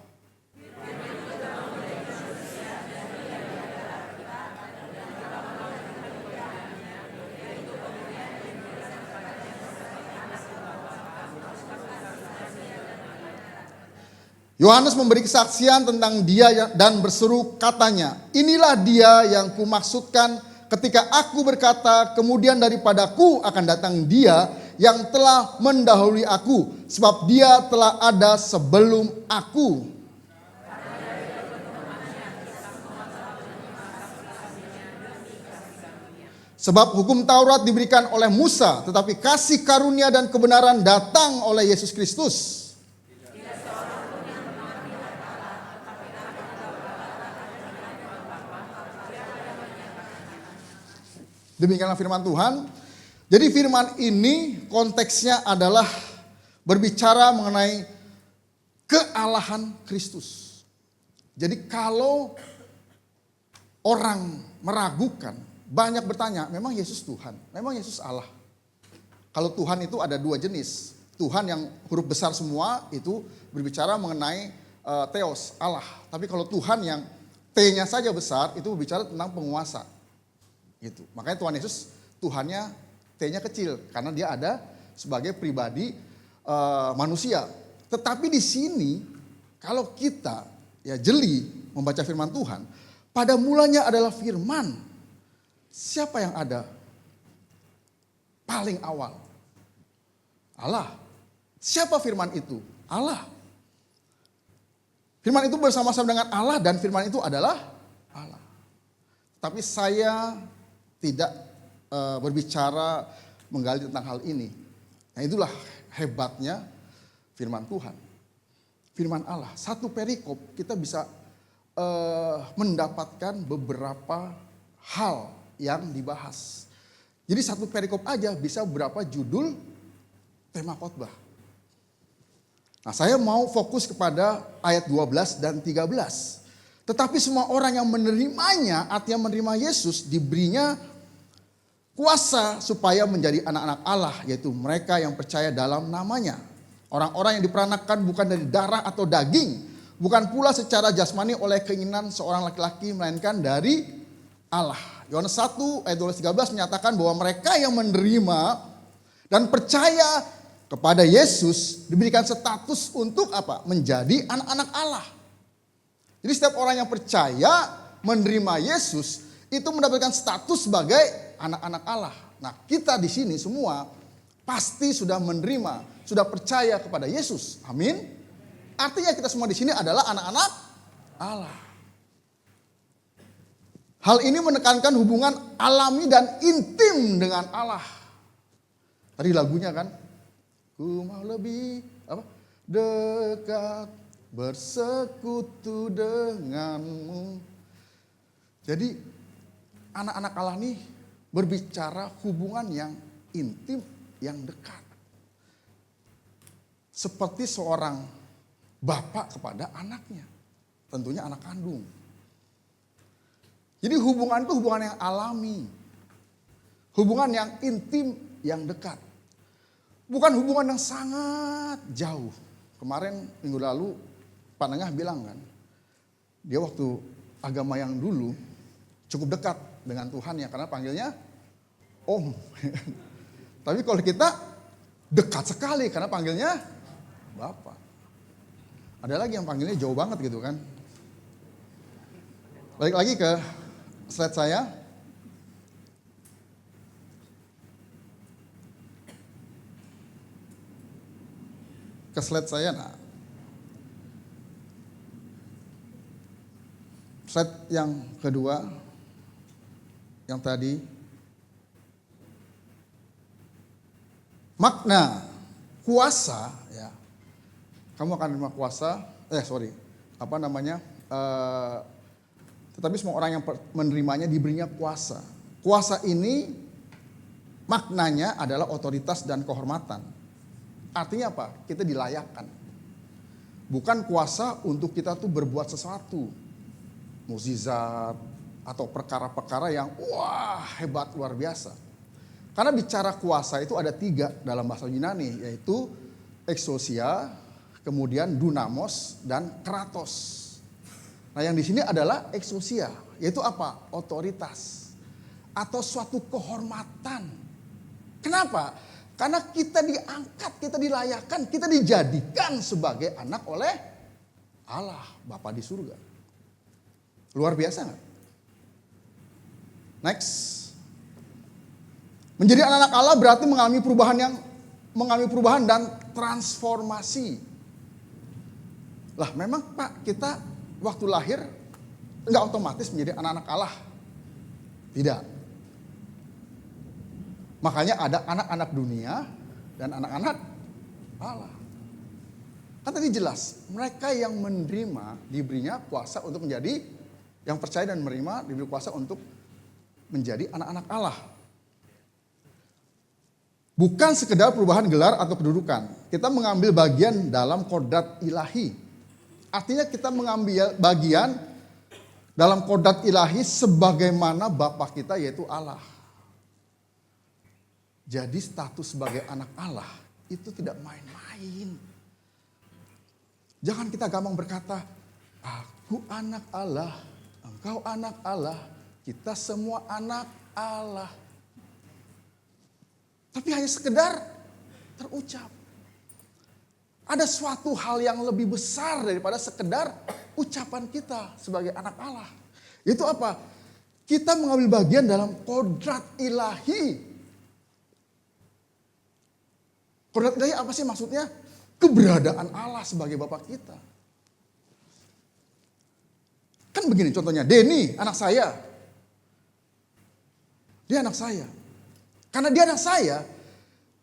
Yohanes memberi kesaksian tentang dia dan berseru katanya, inilah dia yang kumaksudkan ketika aku berkata, kemudian daripadaku akan datang dia yang telah mendahului aku, sebab dia telah ada sebelum aku. Sebab hukum Taurat diberikan oleh Musa, tetapi kasih karunia dan kebenaran datang oleh Yesus Kristus. Demikianlah firman Tuhan. Jadi firman ini konteksnya adalah berbicara mengenai kealahan Kristus. Jadi kalau orang meragukan, banyak bertanya, memang Yesus Tuhan? Memang Yesus Allah? Kalau Tuhan itu ada dua jenis. Tuhan yang huruf besar semua itu berbicara mengenai Theos, Allah. Tapi kalau Tuhan yang T-nya saja besar itu berbicara tentang penguasa. Gitu. Makanya Tuhan Yesus Tuhannya T-nya kecil karena dia ada sebagai pribadi manusia. Tetapi di sini kalau kita ya jeli membaca firman Tuhan, pada mulanya adalah firman. Siapa yang ada paling awal? Allah. Siapa firman itu? Allah. Firman itu bersama-sama dengan Allah dan firman itu adalah Allah. Tapi saya tidak berbicara menggali tentang hal ini. Nah itulah hebatnya firman Tuhan. Firman Allah. Satu perikop kita bisa mendapatkan beberapa hal yang dibahas. Jadi satu perikop aja bisa berapa judul tema khotbah. Nah saya mau fokus kepada ayat 12 dan 13. Tetapi semua orang yang menerimanya, artinya menerima Yesus, diberinya kuasa supaya menjadi anak-anak Allah, yaitu mereka yang percaya dalam namanya. Orang-orang yang diperanakan bukan dari darah atau daging, bukan pula secara jasmani oleh keinginan seorang laki-laki, melainkan dari Allah. Yohanes 1 ayat 12-13 menyatakan bahwa mereka yang menerima dan percaya kepada Yesus diberikan status untuk apa? Menjadi anak-anak Allah. Jadi setiap orang yang percaya menerima Yesus itu mendapatkan status sebagai anak-anak Allah. Nah, kita di sini semua pasti sudah menerima, sudah percaya kepada Yesus. Amin. Artinya kita semua di sini adalah anak-anak Allah. Hal ini menekankan hubungan alami dan intim dengan Allah. Tadi lagunya kan, ku mau lebih dekat bersekutu denganmu. Jadi anak-anak Allah nih berbicara hubungan yang intim, yang dekat. Seperti seorang bapak kepada anaknya. Tentunya anak kandung. Jadi hubungan itu hubungan yang alami. Hubungan yang intim, yang dekat. Bukan hubungan yang sangat jauh. Kemarin minggu lalu Pak Nengah bilang kan, dia waktu agama yang dulu cukup dekat dengan Tuhan ya, karena panggilnya Om. Tapi kalau kita dekat sekali karena panggilnya Bapak. Ada lagi yang panggilnya jauh banget gitu kan. Balik lagi ke slide saya. Ke slide saya, nah. Slide yang kedua, yang tadi. Makna kuasa, ya. Kamu akan menerima kuasa, tetapi semua orang yang menerimanya diberinya kuasa. Kuasa ini maknanya adalah otoritas dan kehormatan. Artinya apa? Kita dilayakkan. Bukan kuasa untuk kita tuh berbuat sesuatu. Mukjizat atau perkara-perkara yang wah hebat luar biasa. Karena bicara kuasa itu ada 3 dalam bahasa Yunani, yaitu exousia, kemudian dunamos, dan kratos. Nah yang di sini adalah exousia, yaitu apa? Otoritas atau suatu kehormatan. Kenapa? Karena kita diangkat, kita dilayakkan, kita dijadikan sebagai anak oleh Allah, Bapa di surga. Luar biasa nggak? Next. Menjadi anak-anak Allah berarti mengalami perubahan dan transformasi. Lah memang Pak, kita waktu lahir nggak otomatis menjadi anak-anak Allah. Tidak. Makanya ada anak-anak dunia dan anak-anak Allah. Kan tadi jelas, mereka yang menerima diberinya kuasa untuk menjadi, yang percaya dan menerima diberi kuasa untuk menjadi anak-anak Allah. Bukan sekedar perubahan gelar atau kedudukan. Kita mengambil bagian dalam kodrat ilahi. Artinya kita mengambil bagian dalam kodrat ilahi sebagaimana Bapa kita yaitu Allah. Jadi status sebagai anak Allah itu tidak main-main. Jangan kita gampang berkata, aku anak Allah, engkau anak Allah, kita semua anak Allah. Tapi hanya sekedar terucap. Ada suatu hal yang lebih besar daripada sekedar ucapan kita sebagai anak Allah. Itu apa? Kita mengambil bagian dalam kodrat ilahi. Kodrat ilahi apa sih maksudnya? Keberadaan Allah sebagai Bapa kita. Kan begini contohnya, Denny anak saya. Dia anak saya. Karena dia anak saya,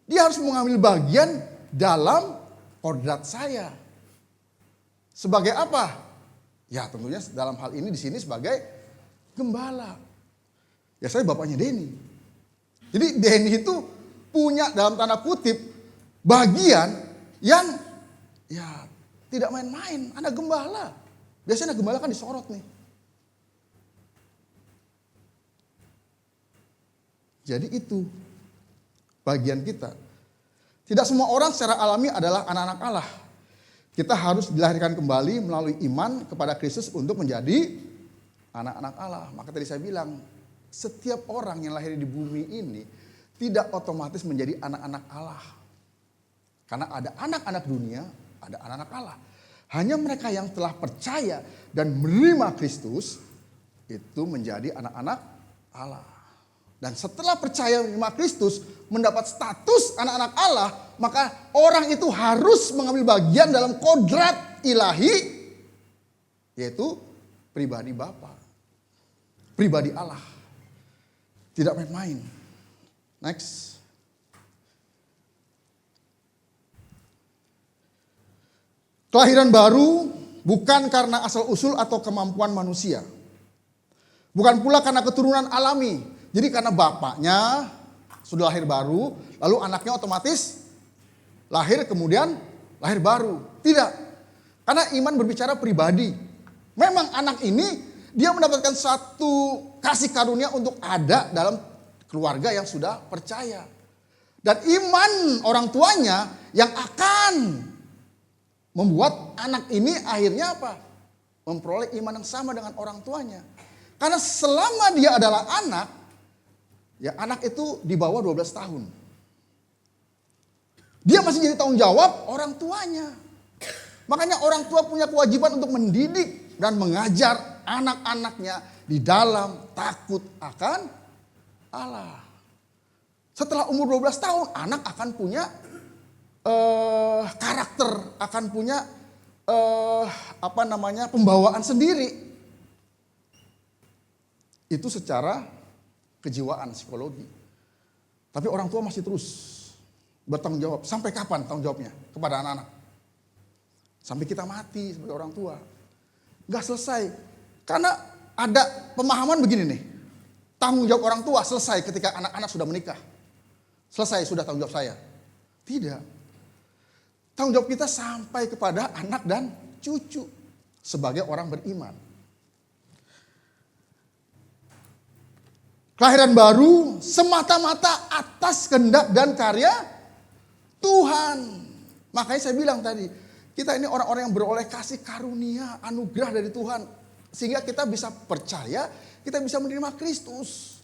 dia harus mengambil bagian dalam kodrat saya. Sebagai apa? Ya tentunya dalam hal ini di sini sebagai gembala. Ya saya bapaknya Denny. Jadi Denny itu punya dalam tanda kutip bagian yang ya tidak main-main. Ada gembala. Biasanya gembala kan disorot nih. Jadi itu bagian kita. Tidak semua orang secara alami adalah anak-anak Allah. Kita harus dilahirkan kembali melalui iman kepada Kristus untuk menjadi anak-anak Allah. Maka tadi saya bilang, setiap orang yang lahir di bumi ini tidak otomatis menjadi anak-anak Allah. Karena ada anak-anak dunia, ada anak-anak Allah. Hanya mereka yang telah percaya dan menerima Kristus itu menjadi anak-anak Allah. Dan setelah percaya menerima Kristus, mendapat status anak-anak Allah, maka orang itu harus mengambil bagian dalam kodrat ilahi, yaitu pribadi Bapa, pribadi Allah. Tidak main-main. Next. Kelahiran baru bukan karena asal-usul atau kemampuan manusia. Bukan pula karena keturunan alami. Jadi karena bapaknya sudah lahir baru, lalu anaknya otomatis lahir kemudian lahir baru. Tidak. Karena iman berbicara pribadi. Memang anak ini dia mendapatkan satu kasih karunia untuk ada dalam keluarga yang sudah percaya. Dan iman orang tuanya yang akan membuat anak ini akhirnya apa? Memperoleh iman yang sama dengan orang tuanya. Karena selama dia adalah anak, ya anak itu di bawah 12 tahun. Dia masih jadi tanggung jawab orang tuanya. Makanya orang tua punya kewajiban untuk mendidik dan mengajar anak-anaknya di dalam takut akan Allah. Setelah umur 12 tahun, anak akan punya karakter, akan punya pembawaan sendiri. Itu secara kejiwaan, psikologi. Tapi orang tua masih terus bertanggung jawab. Sampai kapan tanggung jawabnya kepada anak-anak? Sampai kita mati sebagai orang tua. Gak selesai. Karena ada pemahaman begini nih. Tanggung jawab orang tua selesai ketika anak-anak sudah menikah. Selesai, sudah tanggung jawab saya. Tidak. Tanggung jawab kita sampai kepada anak dan cucu sebagai orang beriman. Kelahiran baru semata-mata atas kehendak dan karya Tuhan. Makanya saya bilang tadi, kita ini orang-orang yang beroleh kasih karunia, anugerah dari Tuhan. Sehingga kita bisa percaya, kita bisa menerima Kristus.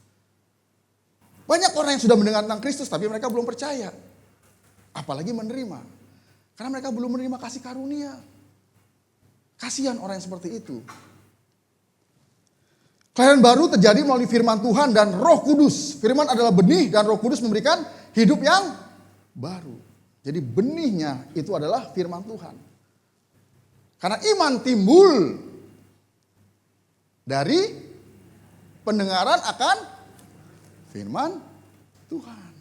Banyak orang yang sudah mendengar tentang Kristus tapi mereka belum percaya. Apalagi menerima. Karena mereka belum menerima kasih karunia. Kasihan orang yang seperti itu. Kelahiran baru terjadi melalui firman Tuhan dan Roh Kudus. Firman adalah benih dan Roh Kudus memberikan hidup yang baru. Jadi benihnya itu adalah firman Tuhan. Karena iman timbul dari pendengaran akan firman Tuhan.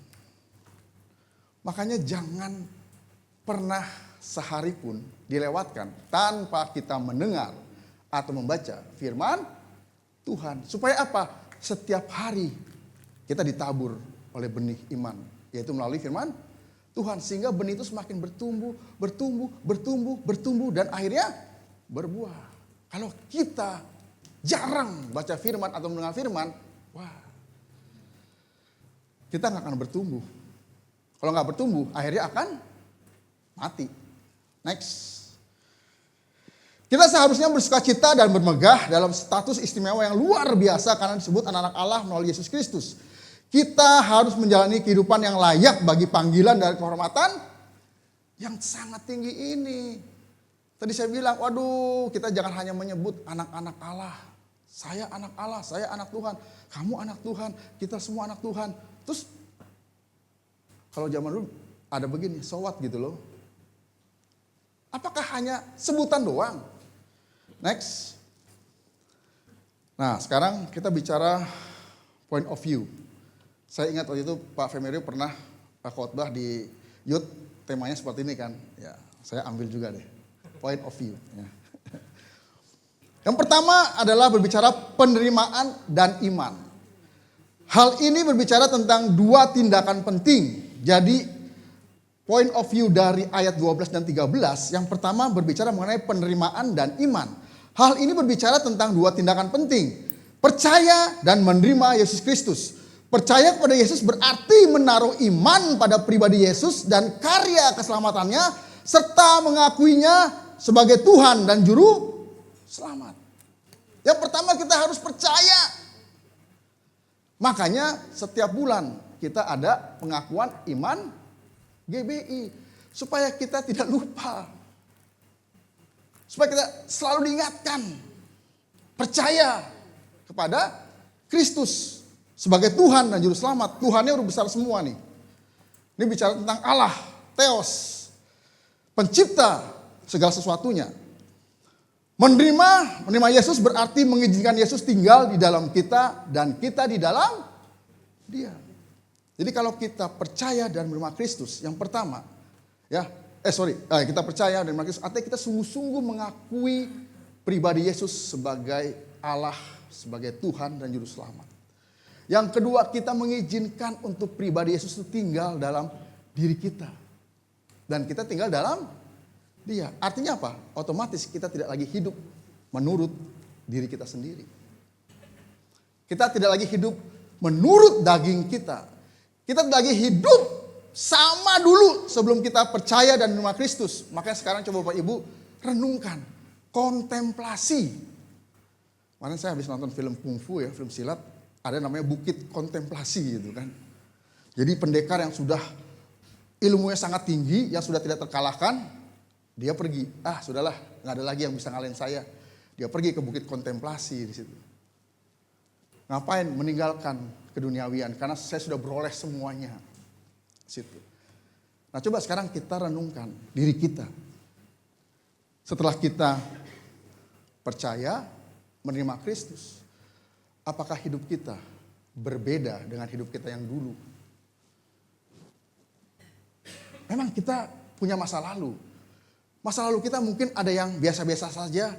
Makanya jangan pernah sehari pun dilewatkan tanpa kita mendengar atau membaca firman Tuhan. Supaya apa? Setiap hari kita ditabur oleh benih iman. Yaitu melalui firman Tuhan. Sehingga benih itu semakin bertumbuh dan akhirnya berbuah. Kalau kita jarang baca firman atau mendengar firman, wah, kita gak akan bertumbuh. Kalau gak bertumbuh, akhirnya akan mati. Next. Kita seharusnya bersukacita dan bermegah dalam status istimewa yang luar biasa karena disebut anak-anak Allah melalui Yesus Kristus. Kita harus menjalani kehidupan yang layak bagi panggilan dan kehormatan yang sangat tinggi ini. Tadi saya bilang, waduh, kita jangan hanya menyebut anak-anak Allah. Saya anak Allah, saya anak Tuhan. Kamu anak Tuhan, kita semua anak Tuhan. Terus kalau zaman dulu ada begini, so what gitu loh. Apakah hanya sebutan doang? Next. Nah, sekarang kita bicara point of view. Saya ingat waktu itu Pak Femerio pernah khotbah di youth, temanya seperti ini kan. Ya, saya ambil juga deh. Point of view. Ya. Yang pertama adalah berbicara penerimaan dan iman. Hal ini berbicara tentang dua tindakan penting. Jadi point of view dari ayat 12 dan 13, yang pertama berbicara mengenai penerimaan dan iman. Hal ini berbicara tentang dua tindakan penting. Percaya dan menerima Yesus Kristus. Percaya kepada Yesus berarti menaruh iman pada pribadi Yesus dan karya keselamatannya, serta mengakuinya sebagai Tuhan dan Juru Selamat. Yang pertama kita harus percaya. Makanya setiap bulan kita ada pengakuan iman GBI. Supaya kita tidak lupa. Supaya kita selalu diingatkan. Percaya kepada Kristus sebagai Tuhan dan Juru Selamat. Tuhannya udah besar semua nih. Ini bicara tentang Allah, Theos. Pencipta segala sesuatunya. Menerima Yesus berarti mengizinkan Yesus tinggal di dalam kita dan kita di dalam Dia. Jadi kalau kita percaya dan menerima Kristus, yang pertama, kita percaya dan menerima Kristus, artinya kita sungguh-sungguh mengakui pribadi Yesus sebagai Allah, sebagai Tuhan dan Juru Selamat. Yang kedua, kita mengizinkan untuk pribadi Yesus itu tinggal dalam diri kita. Dan kita tinggal dalam Dia. Artinya apa? Otomatis kita tidak lagi hidup menurut diri kita sendiri. Kita tidak lagi hidup menurut daging kita. Kita tidak lagi hidup sama dulu sebelum kita percaya dan menerima Kristus. Makanya sekarang coba Bapak Ibu renungkan. Kontemplasi. Kemarin saya habis nonton film kungfu ya, film silat. Ada namanya Bukit Kontemplasi gitu kan. Jadi pendekar yang sudah ilmunya sangat tinggi, yang sudah tidak terkalahkan, dia pergi. Sudahlah, gak ada lagi yang bisa ngalahin saya. Dia pergi ke bukit kontemplasi di situ. Ngapain? Meninggalkan keduniawian karena saya sudah beroleh semuanya. Situ. Nah, coba sekarang kita renungkan diri kita. Setelah kita percaya menerima Kristus, apakah hidup kita berbeda dengan hidup kita yang dulu? Memang kita punya masa lalu. Masa lalu kita mungkin ada yang biasa-biasa saja,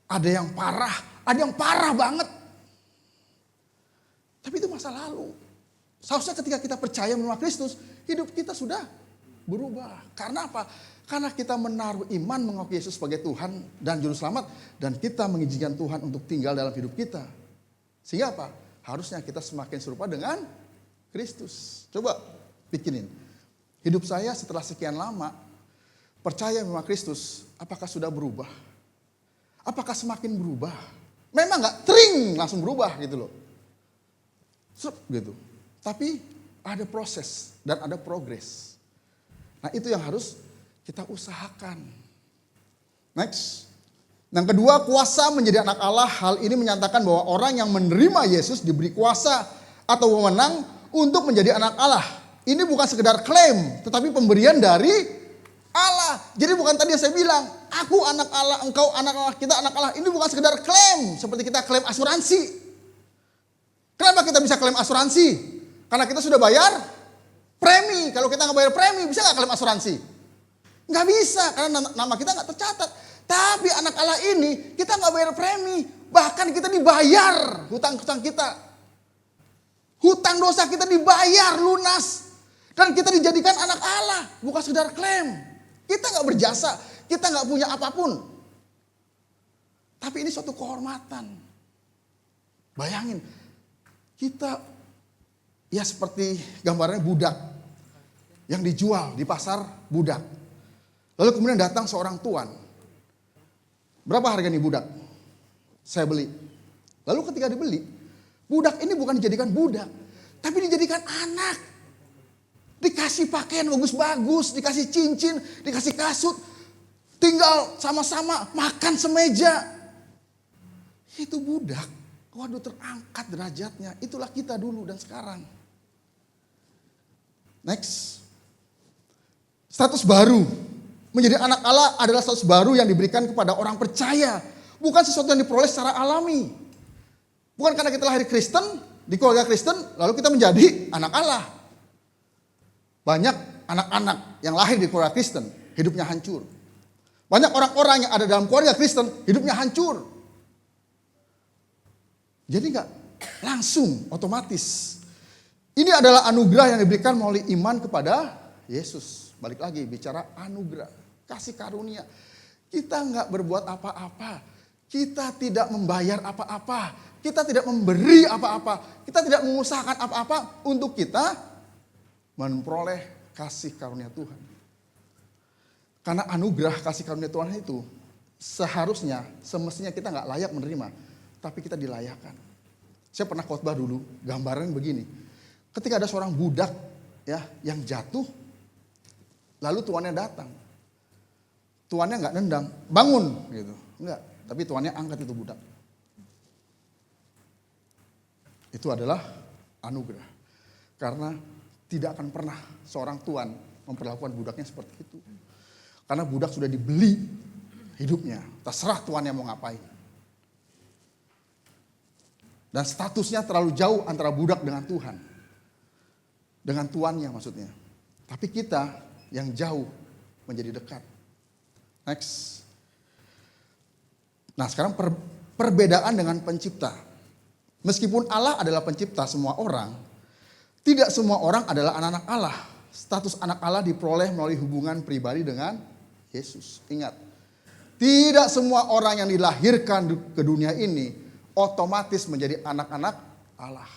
ada yang parah banget. Tapi itu masa lalu. Seharusnya ketika kita percaya menerima Kristus, hidup kita sudah berubah. Karena apa? Karena kita menaruh iman mengakui Yesus sebagai Tuhan dan Juru Selamat. Dan kita mengizinkan Tuhan untuk tinggal dalam hidup kita. Sehingga apa? Harusnya kita semakin serupa dengan Kristus. Coba pikirin. Hidup saya setelah sekian lama percaya menerima Kristus, apakah sudah berubah? Apakah semakin berubah? Memang gak tring langsung berubah gitu loh. Gitu. Tapi ada proses dan ada progres. Nah, itu yang harus kita usahakan. Next. Yang kedua, kuasa menjadi anak Allah. Hal ini menyatakan bahwa orang yang menerima Yesus diberi kuasa atau wewenang untuk menjadi anak Allah. Ini bukan sekedar klaim, tetapi pemberian dari Allah. Jadi bukan tadi yang saya bilang, aku anak Allah, engkau anak Allah, kita anak Allah. Ini bukan sekedar klaim, seperti kita klaim asuransi. Kenapa kita bisa klaim asuransi? Karena kita sudah bayar premi. Kalau kita nggak bayar premi, bisa nggak klaim asuransi? Nggak bisa, karena nama kita nggak tercatat. Tapi anak Allah ini, kita nggak bayar premi. Bahkan kita dibayar hutang-hutang kita. Hutang dosa kita dibayar lunas. Dan kita dijadikan anak Allah, bukan sekedar klaim. Kita nggak berjasa, kita nggak punya apapun. Tapi ini suatu kehormatan. Bayangin, kita ya seperti gambarnya budak yang dijual di pasar budak. Lalu kemudian datang seorang tuan. Berapa harga nih budak? Saya beli. Lalu ketika dibeli, budak ini bukan dijadikan budak, tapi dijadikan anak. Dikasih pakaian bagus-bagus, dikasih cincin, dikasih kasut. Tinggal sama-sama, makan semeja. Itu budak. Waduh, terangkat derajatnya. Itulah kita dulu dan sekarang. Next. Status baru. Menjadi anak Allah adalah status baru yang diberikan kepada orang percaya. Bukan sesuatu yang diperoleh secara alami. Bukan karena kita lahir Kristen, di keluarga Kristen, lalu kita menjadi anak Allah. Banyak anak-anak yang lahir di keluarga Kristen, hidupnya hancur. Banyak orang-orang yang ada dalam keluarga Kristen, hidupnya hancur. Jadi gak langsung, otomatis. Ini adalah anugerah yang diberikan melalui iman kepada Yesus. Balik lagi, bicara anugerah, kasih karunia. Kita gak berbuat apa-apa. Kita tidak membayar apa-apa. Kita tidak memberi apa-apa. Kita tidak mengusahakan apa-apa untuk kita memperoleh kasih karunia Tuhan. Karena anugerah kasih karunia Tuhan itu seharusnya, semestinya kita gak layak menerima. Tapi kita dilayakkan. Saya pernah khotbah dulu, gambaran begini. Ketika ada seorang budak ya yang jatuh, lalu tuannya datang. Tuannya gak nendang, bangun gitu. Enggak, tapi tuannya angkat itu budak. Itu adalah anugerah. Karena tidak akan pernah seorang tuan memperlakukan budaknya seperti itu. Karena budak sudah dibeli hidupnya. Terserah tuannya mau ngapain. Dan statusnya terlalu jauh antara budak dengan Tuhan. Dengan tuannya maksudnya. Tapi kita yang jauh menjadi dekat. Next. Nah sekarang perbedaan dengan pencipta. Meskipun Allah adalah pencipta semua orang, tidak semua orang adalah anak-anak Allah. Status anak Allah diperoleh melalui hubungan pribadi dengan Yesus. Ingat, tidak semua orang yang dilahirkan ke dunia ini otomatis menjadi anak-anak Allah.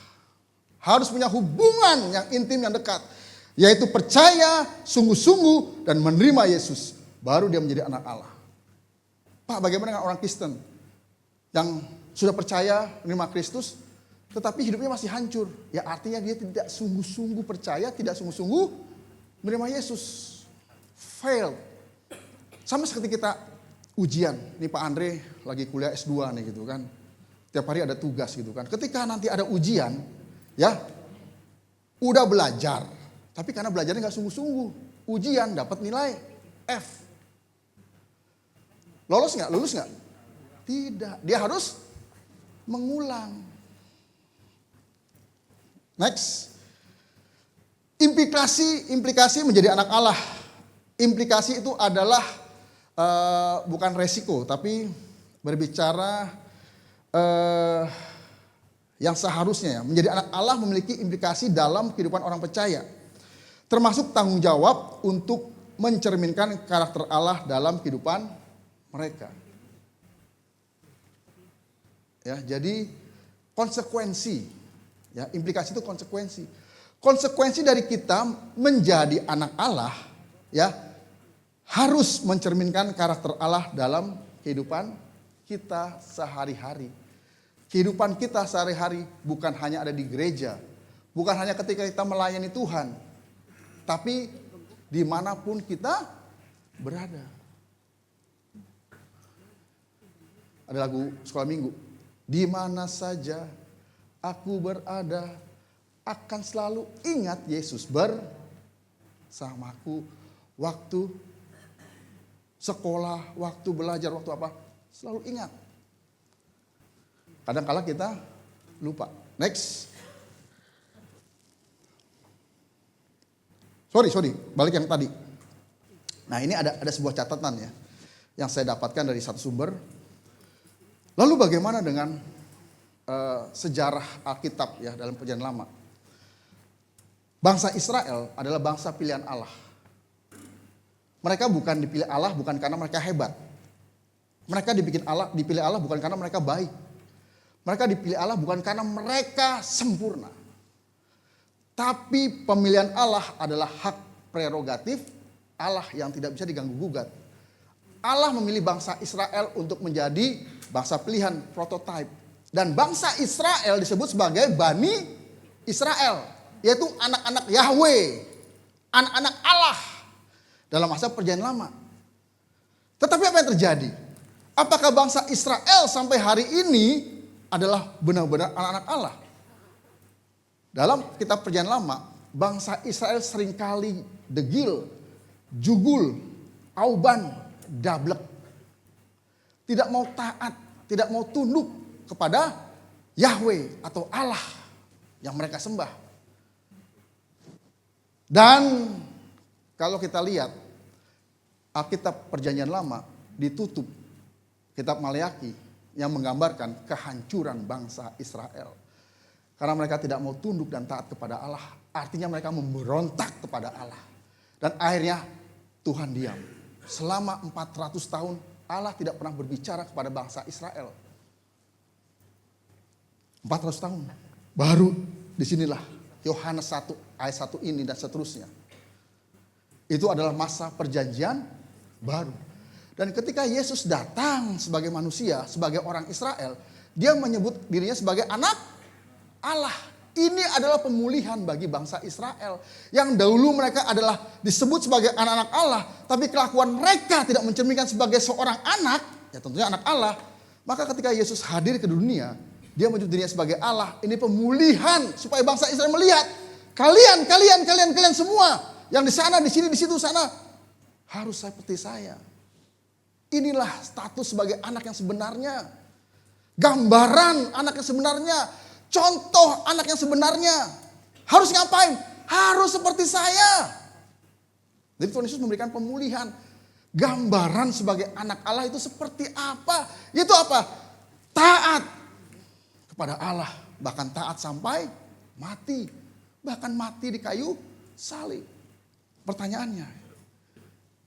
Harus punya hubungan yang intim, yang dekat. Yaitu percaya sungguh-sungguh dan menerima Yesus. Baru dia menjadi anak Allah. Pak, bagaimana dengan orang Kristen yang sudah percaya menerima Kristus, tetapi hidupnya masih hancur? Ya artinya dia tidak sungguh-sungguh percaya, tidak sungguh-sungguh menerima Yesus. Fail. Sama seperti kita ujian. Ini Pak Andre lagi kuliah S2 nih gitu kan. Tiap hari ada tugas gitu kan. Ketika nanti ada ujian, ya udah belajar. Tapi karena belajarnya gak sungguh-sungguh. Ujian dapat nilai F. Lolos gak? Lulus gak? Tidak. Dia harus mengulang. Next. Implikasi menjadi anak Allah. Implikasi itu adalah bukan resiko, tapi berbicara yang seharusnya ya. Menjadi anak Allah memiliki implikasi dalam kehidupan orang percaya. Termasuk tanggung jawab untuk mencerminkan karakter Allah dalam kehidupan mereka. Ya, jadi konsekuensi, ya, implikasi itu konsekuensi. Konsekuensi dari kita menjadi anak Allah, ya, harus mencerminkan karakter Allah dalam kehidupan kita sehari-hari. Kehidupan kita sehari-hari bukan hanya ada di gereja, bukan hanya ketika kita melayani Tuhan, tapi dimanapun kita berada. Ada lagu sekolah minggu. Di mana saja aku berada, akan selalu ingat Yesus bersamaku. Waktu sekolah, waktu belajar, waktu apa, selalu ingat. Kadang-kala kita lupa. Next. Sorry, balik yang tadi. Nah, ini ada sebuah catatan ya, yang saya dapatkan dari satu sumber. Lalu bagaimana dengan sejarah Alkitab ya dalam Perjanjian Lama? Bangsa Israel adalah bangsa pilihan Allah. Mereka bukan dipilih Allah bukan karena mereka hebat. Mereka dipilih Allah bukan karena mereka baik. Mereka dipilih Allah bukan karena mereka sempurna. Tapi pemilihan Allah adalah hak prerogatif Allah yang tidak bisa diganggu gugat. Allah memilih bangsa Israel untuk menjadi bangsa pilihan prototipe. Dan bangsa Israel disebut sebagai Bani Israel. Yaitu anak-anak Yahweh. Anak-anak Allah. Dalam masa Perjanjian Lama. Tetapi apa yang terjadi? Apakah bangsa Israel sampai hari ini adalah benar-benar anak-anak Allah? Dalam kitab Perjanjian Lama, bangsa Israel seringkali degil, jugul, auban, dablek. Tidak mau taat, tidak mau tunduk kepada Yahweh atau Allah yang mereka sembah. Dan kalau kita lihat Alkitab Perjanjian Lama ditutup kitab Maleakhi yang menggambarkan kehancuran bangsa Israel. Karena mereka tidak mau tunduk dan taat kepada Allah. Artinya mereka memberontak kepada Allah. Dan akhirnya Tuhan diam. Selama 400 tahun Allah tidak pernah berbicara kepada bangsa Israel. 400 tahun. Baru disinilah Yohanes 1 ayat 1 ini dan seterusnya. Itu adalah masa perjanjian baru. Dan ketika Yesus datang sebagai manusia, sebagai orang Israel, dia menyebut dirinya sebagai anak Allah. Ini adalah pemulihan bagi bangsa Israel. Yang dahulu mereka adalah disebut sebagai anak-anak Allah. Tapi kelakuan mereka tidak mencerminkan sebagai seorang anak. Ya tentunya anak Allah. Maka ketika Yesus hadir ke dunia, dia menyebut dirinya sebagai Allah. Ini pemulihan supaya bangsa Israel melihat. Kalian semua. Yang di sana, di sini, di situ, sana. Harus seperti saya. Inilah status sebagai anak yang sebenarnya. Gambaran anak yang sebenarnya. Contoh anak yang sebenarnya. Harus ngapain? Harus seperti saya. Jadi Tuhan Yesus memberikan pemulihan. Gambaran sebagai anak Allah itu seperti apa? Itu apa? Taat kepada Allah. Bahkan taat sampai mati. Bahkan mati di kayu salib. Pertanyaannya,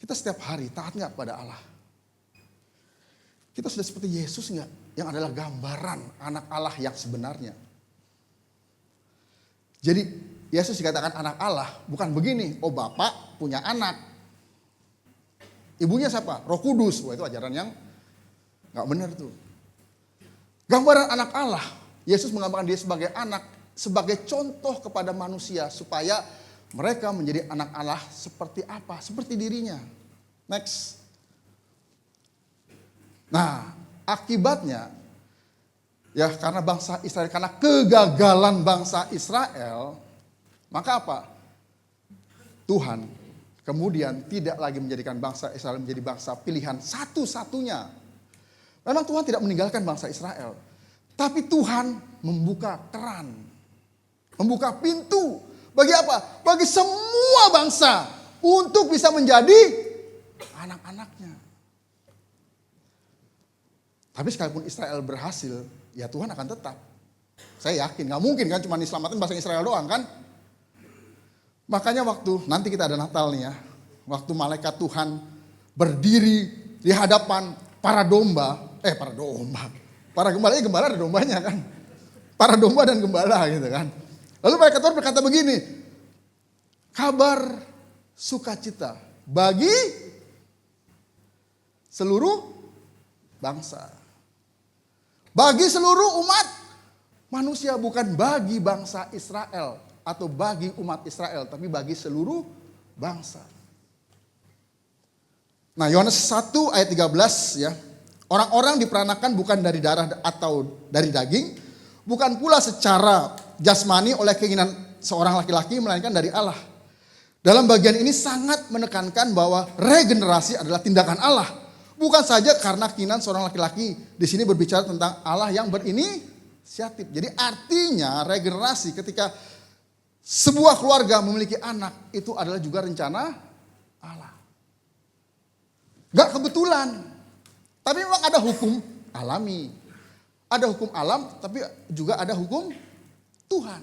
kita setiap hari taat gak kepada Allah? Kita sudah seperti Yesus gak? Yang adalah gambaran anak Allah yang sebenarnya. Jadi Yesus dikatakan anak Allah bukan begini. Oh Bapak punya anak. Ibunya siapa? Roh Kudus. Wah itu ajaran yang gak benar tuh. Gambaran anak Allah. Yesus menggambarkan dia sebagai anak. Sebagai contoh kepada manusia. Supaya mereka menjadi anak Allah seperti apa? Seperti dirinya. Next. Nah, akibatnya ya karena bangsa Israel, karena kegagalan bangsa Israel, maka apa? Tuhan kemudian tidak lagi menjadikan bangsa Israel menjadi bangsa pilihan satu-satunya. Memang Tuhan tidak meninggalkan bangsa Israel, tapi Tuhan membuka keran, membuka pintu bagi apa? Bagi semua bangsa untuk bisa menjadi anak-anaknya. Tapi sekalipun Israel berhasil, ya Tuhan akan tetap. Saya yakin, gak mungkin kan cuma diselamatkan bangsa Israel doang kan. Makanya waktu nanti kita ada Natal nih ya. Waktu malaikat Tuhan berdiri di hadapan para domba. Para gembala ada dombanya kan. Para domba dan gembala gitu kan. Lalu malaikat Tuhan berkata begini. Kabar sukacita bagi seluruh bangsa. Bagi seluruh umat manusia, bukan bagi bangsa Israel atau bagi umat Israel, tapi bagi seluruh bangsa. Nah, Yohanes 1 ayat 13 ya. Orang-orang diperanakan bukan dari darah atau dari daging, bukan pula secara jasmani oleh keinginan seorang laki-laki, melainkan dari Allah. Dalam bagian ini sangat menekankan bahwa regenerasi adalah tindakan Allah. Bukan saja karena keinginan seorang laki-laki. Di sini berbicara tentang Allah yang berinisiatif. Jadi artinya regenerasi ketika sebuah keluarga memiliki anak, itu adalah juga rencana Allah. Gak kebetulan. Tapi memang ada hukum alami. Ada hukum alam, tapi juga ada hukum Tuhan.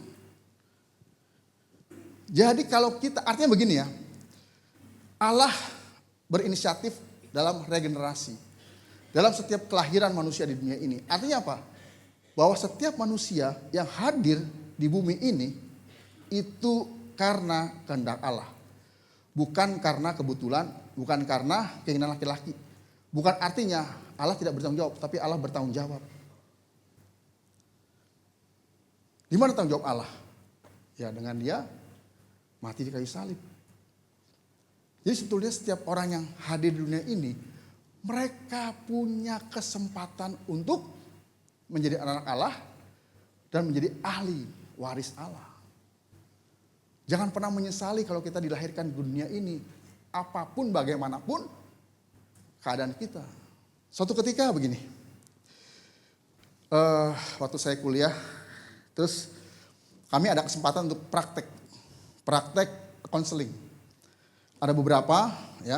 Jadi kalau kita, artinya begini ya. Allah berinisiatif dalam regenerasi. Dalam setiap kelahiran manusia di dunia ini. Artinya apa? Bahwa setiap manusia yang hadir di bumi ini itu karena kehendak Allah. Bukan karena kebetulan, bukan karena keinginan laki-laki. Bukan artinya Allah tidak bertanggung jawab, tapi Allah bertanggung jawab. Di mana tanggung jawab Allah? Ya dengan dia mati di kayu salib. Jadi sebetulnya setiap orang yang hadir di dunia ini, mereka punya kesempatan untuk menjadi anak Allah dan menjadi ahli waris Allah. Jangan pernah menyesali kalau kita dilahirkan di dunia ini, apapun bagaimanapun keadaan kita. Suatu ketika begini, waktu saya kuliah, terus kami ada kesempatan untuk praktek konseling. Ada beberapa ya,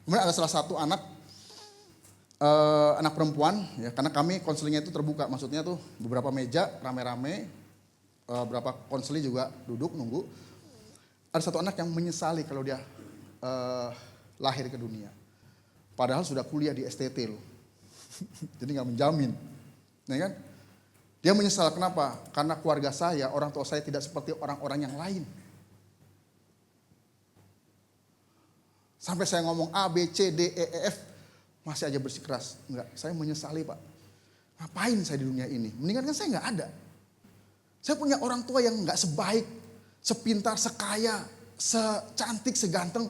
kemudian ada salah satu anak perempuan ya, karena kami konselingnya itu terbuka, maksudnya tuh beberapa meja rame-rame, beberapa konseling juga duduk nunggu. Ada satu anak yang menyesali kalau dia lahir ke dunia, padahal sudah kuliah di STT loh, jadi nggak menjamin, ya kan? Dia menyesal kenapa? Karena keluarga saya, orang tua saya tidak seperti orang-orang yang lain. Sampai saya ngomong A, B, C, D, E, F, masih aja bersikeras. Enggak, saya menyesali Pak. Ngapain saya di dunia ini? Mendingan kan saya nggak ada. Saya punya orang tua yang nggak sebaik, sepintar, sekaya, secantik, seganteng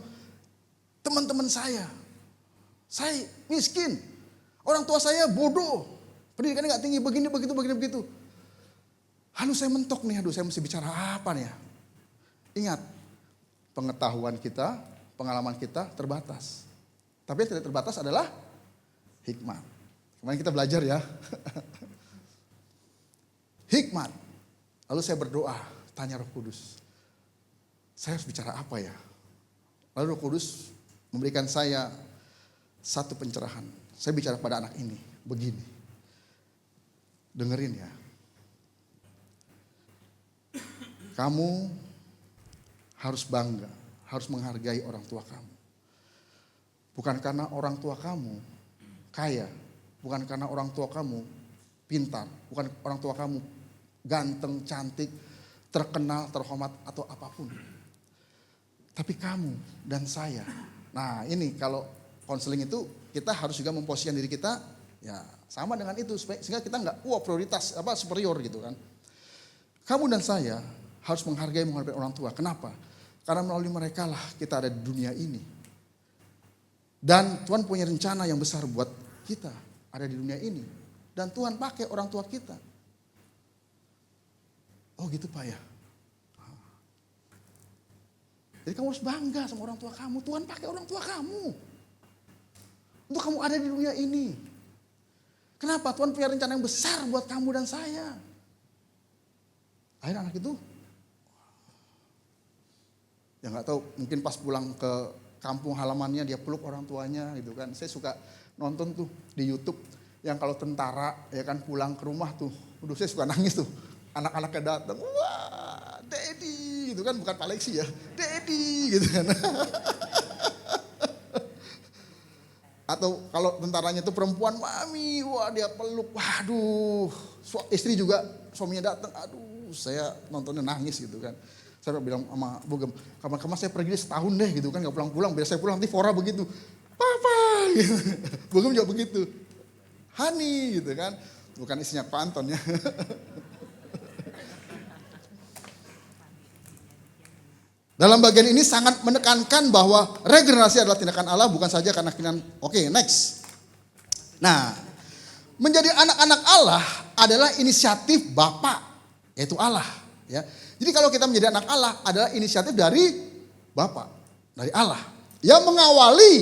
teman-teman saya. Saya miskin. Orang tua saya bodoh. Pendidikannya nggak tinggi, begini, begitu. Lalu saya mentok nih, saya mesti bicara apa nih ya? Ingat, pengetahuan kita, pengalaman kita terbatas. Tapi yang tidak terbatas adalah hikmat. Kemarin kita belajar ya. Hikmat. Lalu saya berdoa, tanya Roh Kudus. Saya harus bicara apa ya? Lalu Roh Kudus memberikan saya satu pencerahan. Saya bicara pada anak ini, begini. Dengerin ya. Kamu harus bangga, harus menghargai orang tua kamu. Bukan karena orang tua kamu kaya, bukan karena orang tua kamu pintar, bukan orang tua kamu ganteng, cantik, terkenal, terhormat atau apapun. Tapi kamu dan saya. Nah ini kalau konseling itu kita harus juga memposisikan diri kita ya sama dengan itu sehingga kita nggak prioritas superior gitu kan. Kamu dan saya harus menghargai orang tua. Kenapa? Karena melalui mereka lah kita ada di dunia ini. Dan Tuhan punya rencana yang besar buat kita ada di dunia ini. Dan Tuhan pakai orang tua kita. Oh gitu Pak ya. Jadi kamu harus bangga sama orang tua kamu. Tuhan pakai orang tua kamu. Untuk kamu ada di dunia ini. Kenapa? Tuhan punya rencana yang besar buat kamu dan saya. Akhirnya anak itu, ya nggak tahu, mungkin pas pulang ke kampung halamannya dia peluk orang tuanya gitu kan. Saya suka nonton tuh di YouTube yang kalau tentara ya kan pulang ke rumah tuh, aduh saya suka nangis tuh. Anak-anaknya datang, wah, Daddy gitu kan, bukan Pak Lexi ya, Daddy gitu kan. Atau kalau tentaranya itu perempuan, Mami, wah dia peluk, waduh. Istri juga, suaminya datang, aduh saya nontonnya nangis gitu kan. Saya bilang sama Bogem, kapan-kapan saya pergi setahun deh gitu kan, gak pulang-pulang. Biar saya pulang nanti Fora begitu, Papa gitu. Bogem juga begitu, Hani gitu kan. Bukan istrinya Pak Anton ya. Dalam bagian ini sangat menekankan bahwa regenerasi adalah tindakan Allah, bukan saja karena keinginan. Oke, next. Nah, menjadi anak-anak Allah adalah inisiatif Bapa, yaitu Allah. Ya. Jadi kalau kita menjadi anak Allah adalah inisiatif dari Bapa, dari Allah. Yang mengawali,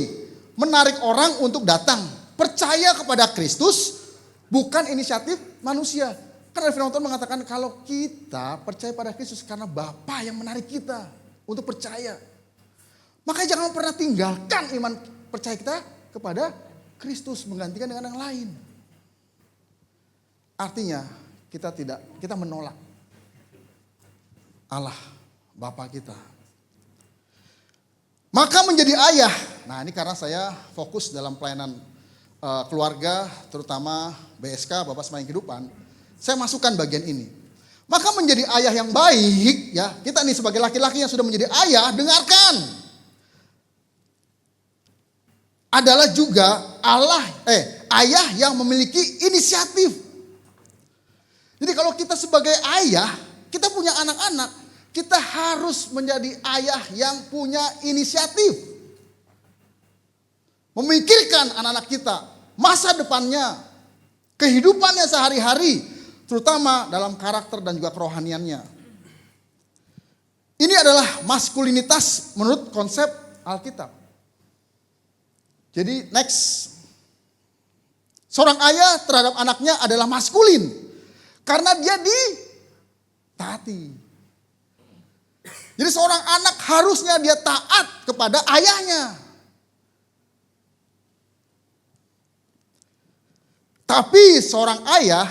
menarik orang untuk datang. Percaya kepada Kristus, bukan inisiatif manusia. Karena firman Tuhan mengatakan kalau kita percaya pada Kristus karena Bapa yang menarik kita untuk percaya. Makanya jangan pernah tinggalkan iman percaya kita kepada Kristus menggantikan dengan yang lain. Artinya kita menolak Allah, Bapa kita. Maka menjadi ayah. Nah ini karena saya fokus dalam pelayanan keluarga, terutama BSK, Bapak Sembahyang Kehidupan. Saya masukkan bagian ini. Maka menjadi ayah yang baik, ya kita nih sebagai laki-laki yang sudah menjadi ayah, dengarkan. Adalah juga ayah yang memiliki inisiatif. Jadi kalau kita sebagai ayah, kita punya anak-anak, kita harus menjadi ayah yang punya inisiatif. Memikirkan anak-anak kita, masa depannya, kehidupannya sehari-hari, terutama dalam karakter dan juga kerohaniannya. Ini adalah maskulinitas menurut konsep Alkitab. Jadi next. Seorang ayah terhadap anaknya adalah maskulin. Karena dia ditaati. Jadi seorang anak harusnya dia taat kepada ayahnya. Tapi seorang ayah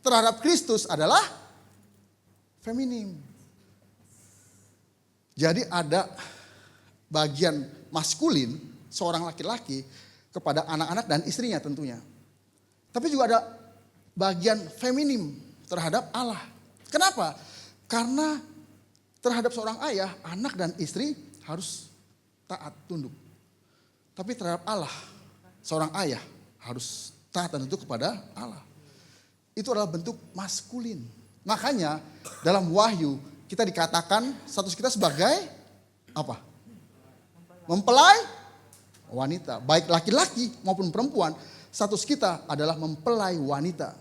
terhadap Kristus adalah feminim. Jadi ada bagian maskulin seorang laki-laki kepada anak-anak dan istrinya tentunya. Tapi juga ada bagian feminim terhadap Allah. Kenapa? Karena terhadap seorang ayah, anak dan istri harus taat, tunduk. Tapi terhadap Allah, seorang ayah harus taat dan tunduk kepada Allah. Itu adalah bentuk maskulin. Makanya dalam Wahyu kita dikatakan status kita sebagai apa? Mempelai wanita. Baik laki-laki maupun perempuan, status kita adalah mempelai wanita.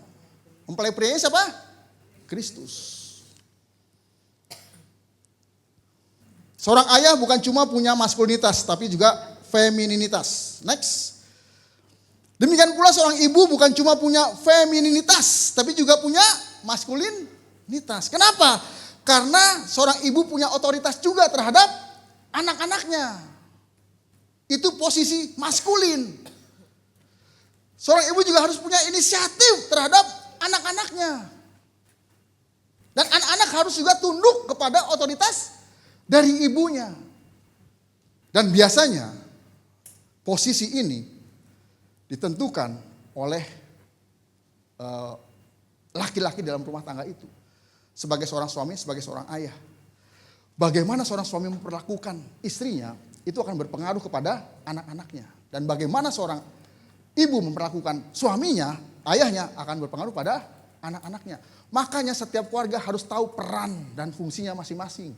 Mempelai prianya siapa? Kristus. Seorang ayah bukan cuma punya maskulinitas, tapi juga femininitas. Next. Demikian pula seorang ibu bukan cuma punya femininitas, tapi juga punya maskulinitas. Kenapa? Karena seorang ibu punya otoritas juga terhadap anak-anaknya. Itu posisi maskulin. Seorang ibu juga harus punya inisiatif terhadap anak-anaknya. Dan anak-anak harus juga tunduk kepada otoritas dari ibunya. Dan biasanya posisi ini ditentukan oleh laki-laki dalam rumah tangga itu. Sebagai seorang suami, sebagai seorang ayah. Bagaimana seorang suami memperlakukan istrinya, itu akan berpengaruh kepada anak-anaknya. Dan bagaimana seorang ibu memperlakukan suaminya, ayahnya akan berpengaruh pada anak-anaknya. Makanya setiap keluarga harus tahu peran dan fungsinya masing-masing.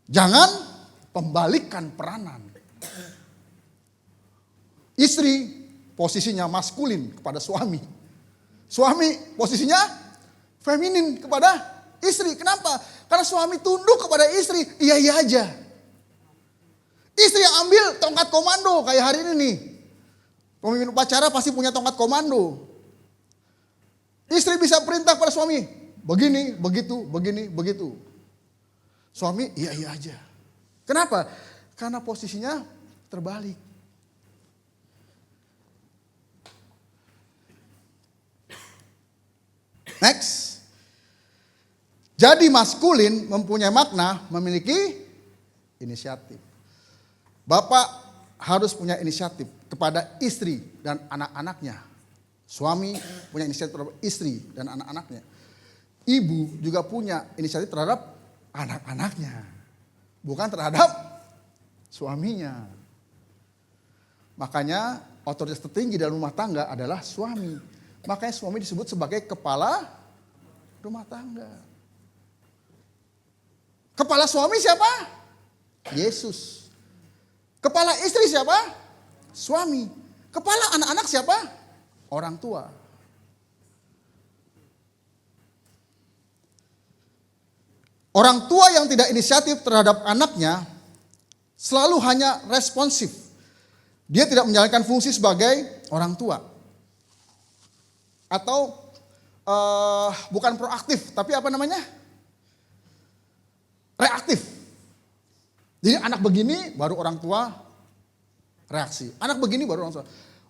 Jangan pembalikkan peranan. Istri posisinya maskulin kepada suami. Suami posisinya feminin kepada istri. Kenapa? Karena suami tunduk kepada istri, iya aja. Istri yang ambil tongkat komando kayak hari ini nih. Pemimpin upacara pasti punya tongkat komando. Istri bisa perintah pada suami, begini, begitu, begini, begitu. Suami iya aja. Kenapa? Karena posisinya terbalik. Next. Jadi maskulin mempunyai makna memiliki inisiatif. Bapak harus punya inisiatif kepada istri dan anak-anaknya. Suami punya inisiatif terhadap istri dan anak-anaknya. Ibu juga punya inisiatif terhadap anak-anaknya. Bukan terhadap suaminya. Makanya otoritas tertinggi dalam rumah tangga adalah suami. Makanya suami disebut sebagai kepala rumah tangga. Kepala suami siapa? Yesus. Kepala istri siapa? Suami. Kepala anak-anak siapa? Orang tua. Orang tua yang tidak inisiatif terhadap anaknya selalu hanya responsif. Dia tidak menjalankan fungsi sebagai orang tua. Atau bukan proaktif, tapi apa namanya? Reaktif. Jadi anak begini baru orang tua reaksi. Anak begini baru orang tua.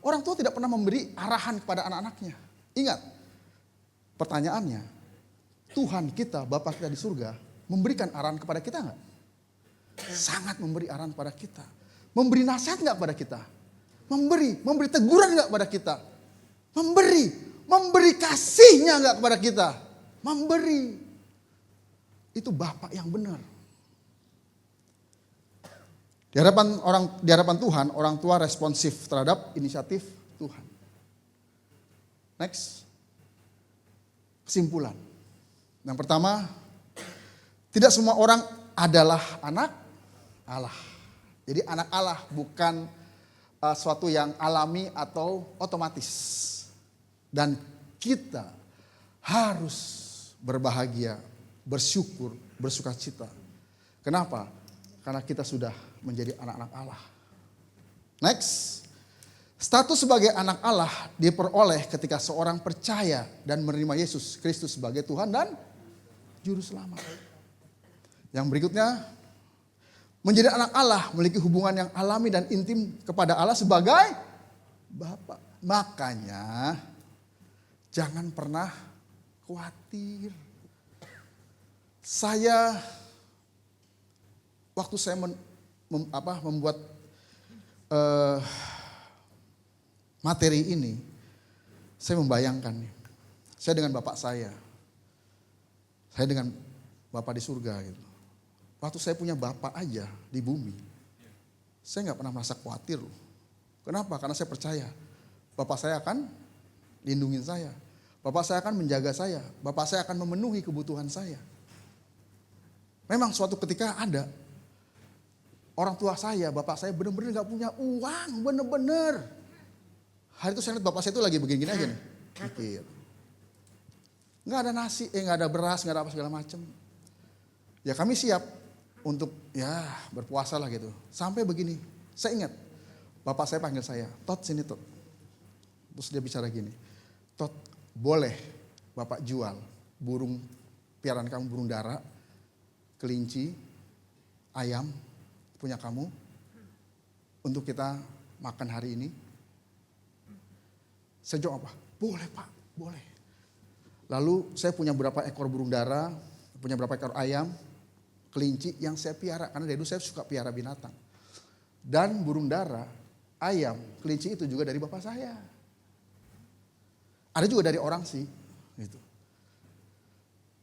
Orang tua tidak pernah memberi arahan kepada anak-anaknya. Ingat, pertanyaannya, Tuhan kita, Bapa kita di surga, memberikan arahan kepada kita enggak? Sangat memberi arahan kepada kita. Memberi nasihat enggak kepada kita? Memberi teguran enggak kepada kita? Memberi kasihnya enggak kepada kita? Memberi. Itu Bapak yang benar. Di hadapan Tuhan, orang tua responsif terhadap inisiatif Tuhan. Next. Kesimpulan. Yang pertama, tidak semua orang adalah anak Allah. Jadi anak Allah bukan suatu yang alami atau otomatis. Dan kita harus berbahagia, bersyukur, bersukacita. Kenapa? Karena kita sudah menjadi anak-anak Allah. Next. Status sebagai anak Allah diperoleh ketika seorang percaya dan menerima Yesus Kristus sebagai Tuhan dan Juru Selamat. Yang berikutnya, menjadi anak Allah memiliki hubungan yang alami dan intim kepada Allah sebagai Bapa. Makanya jangan pernah khawatir. Waktu saya membuat materi ini, saya membayangkan nih, saya dengan Bapak saya dengan Bapak di surga gitu. Waktu saya punya Bapak aja di bumi, saya nggak pernah merasa khawatir loh. Kenapa? Karena saya percaya Bapak saya akan lindungin saya, Bapak saya akan menjaga saya, Bapak saya akan memenuhi kebutuhan saya. Memang suatu ketika ada orang tua saya, Bapak saya benar-benar gak punya uang, benar-benar. Hari itu saya lihat Bapak saya itu lagi begini-gini aja nih, mikir. Gak ada nasi, gak ada beras, gak ada apa segala macam. Ya kami siap untuk ya berpuasa lah gitu. Sampai begini, saya ingat Bapak saya panggil saya, Tot sini Tot. Terus dia bicara gini, Tot boleh Bapak jual burung piaraan kamu, burung dara, kelinci, ayam punya kamu untuk kita makan hari ini? Saya jawab apa? Boleh Pak, boleh. Lalu saya punya berapa ekor burung dara, punya berapa ekor ayam, kelinci yang saya piara. Karena dari dulu saya suka piara binatang. Dan burung dara, ayam, kelinci itu juga dari bapak saya. Ada juga dari orang sih. Gitu.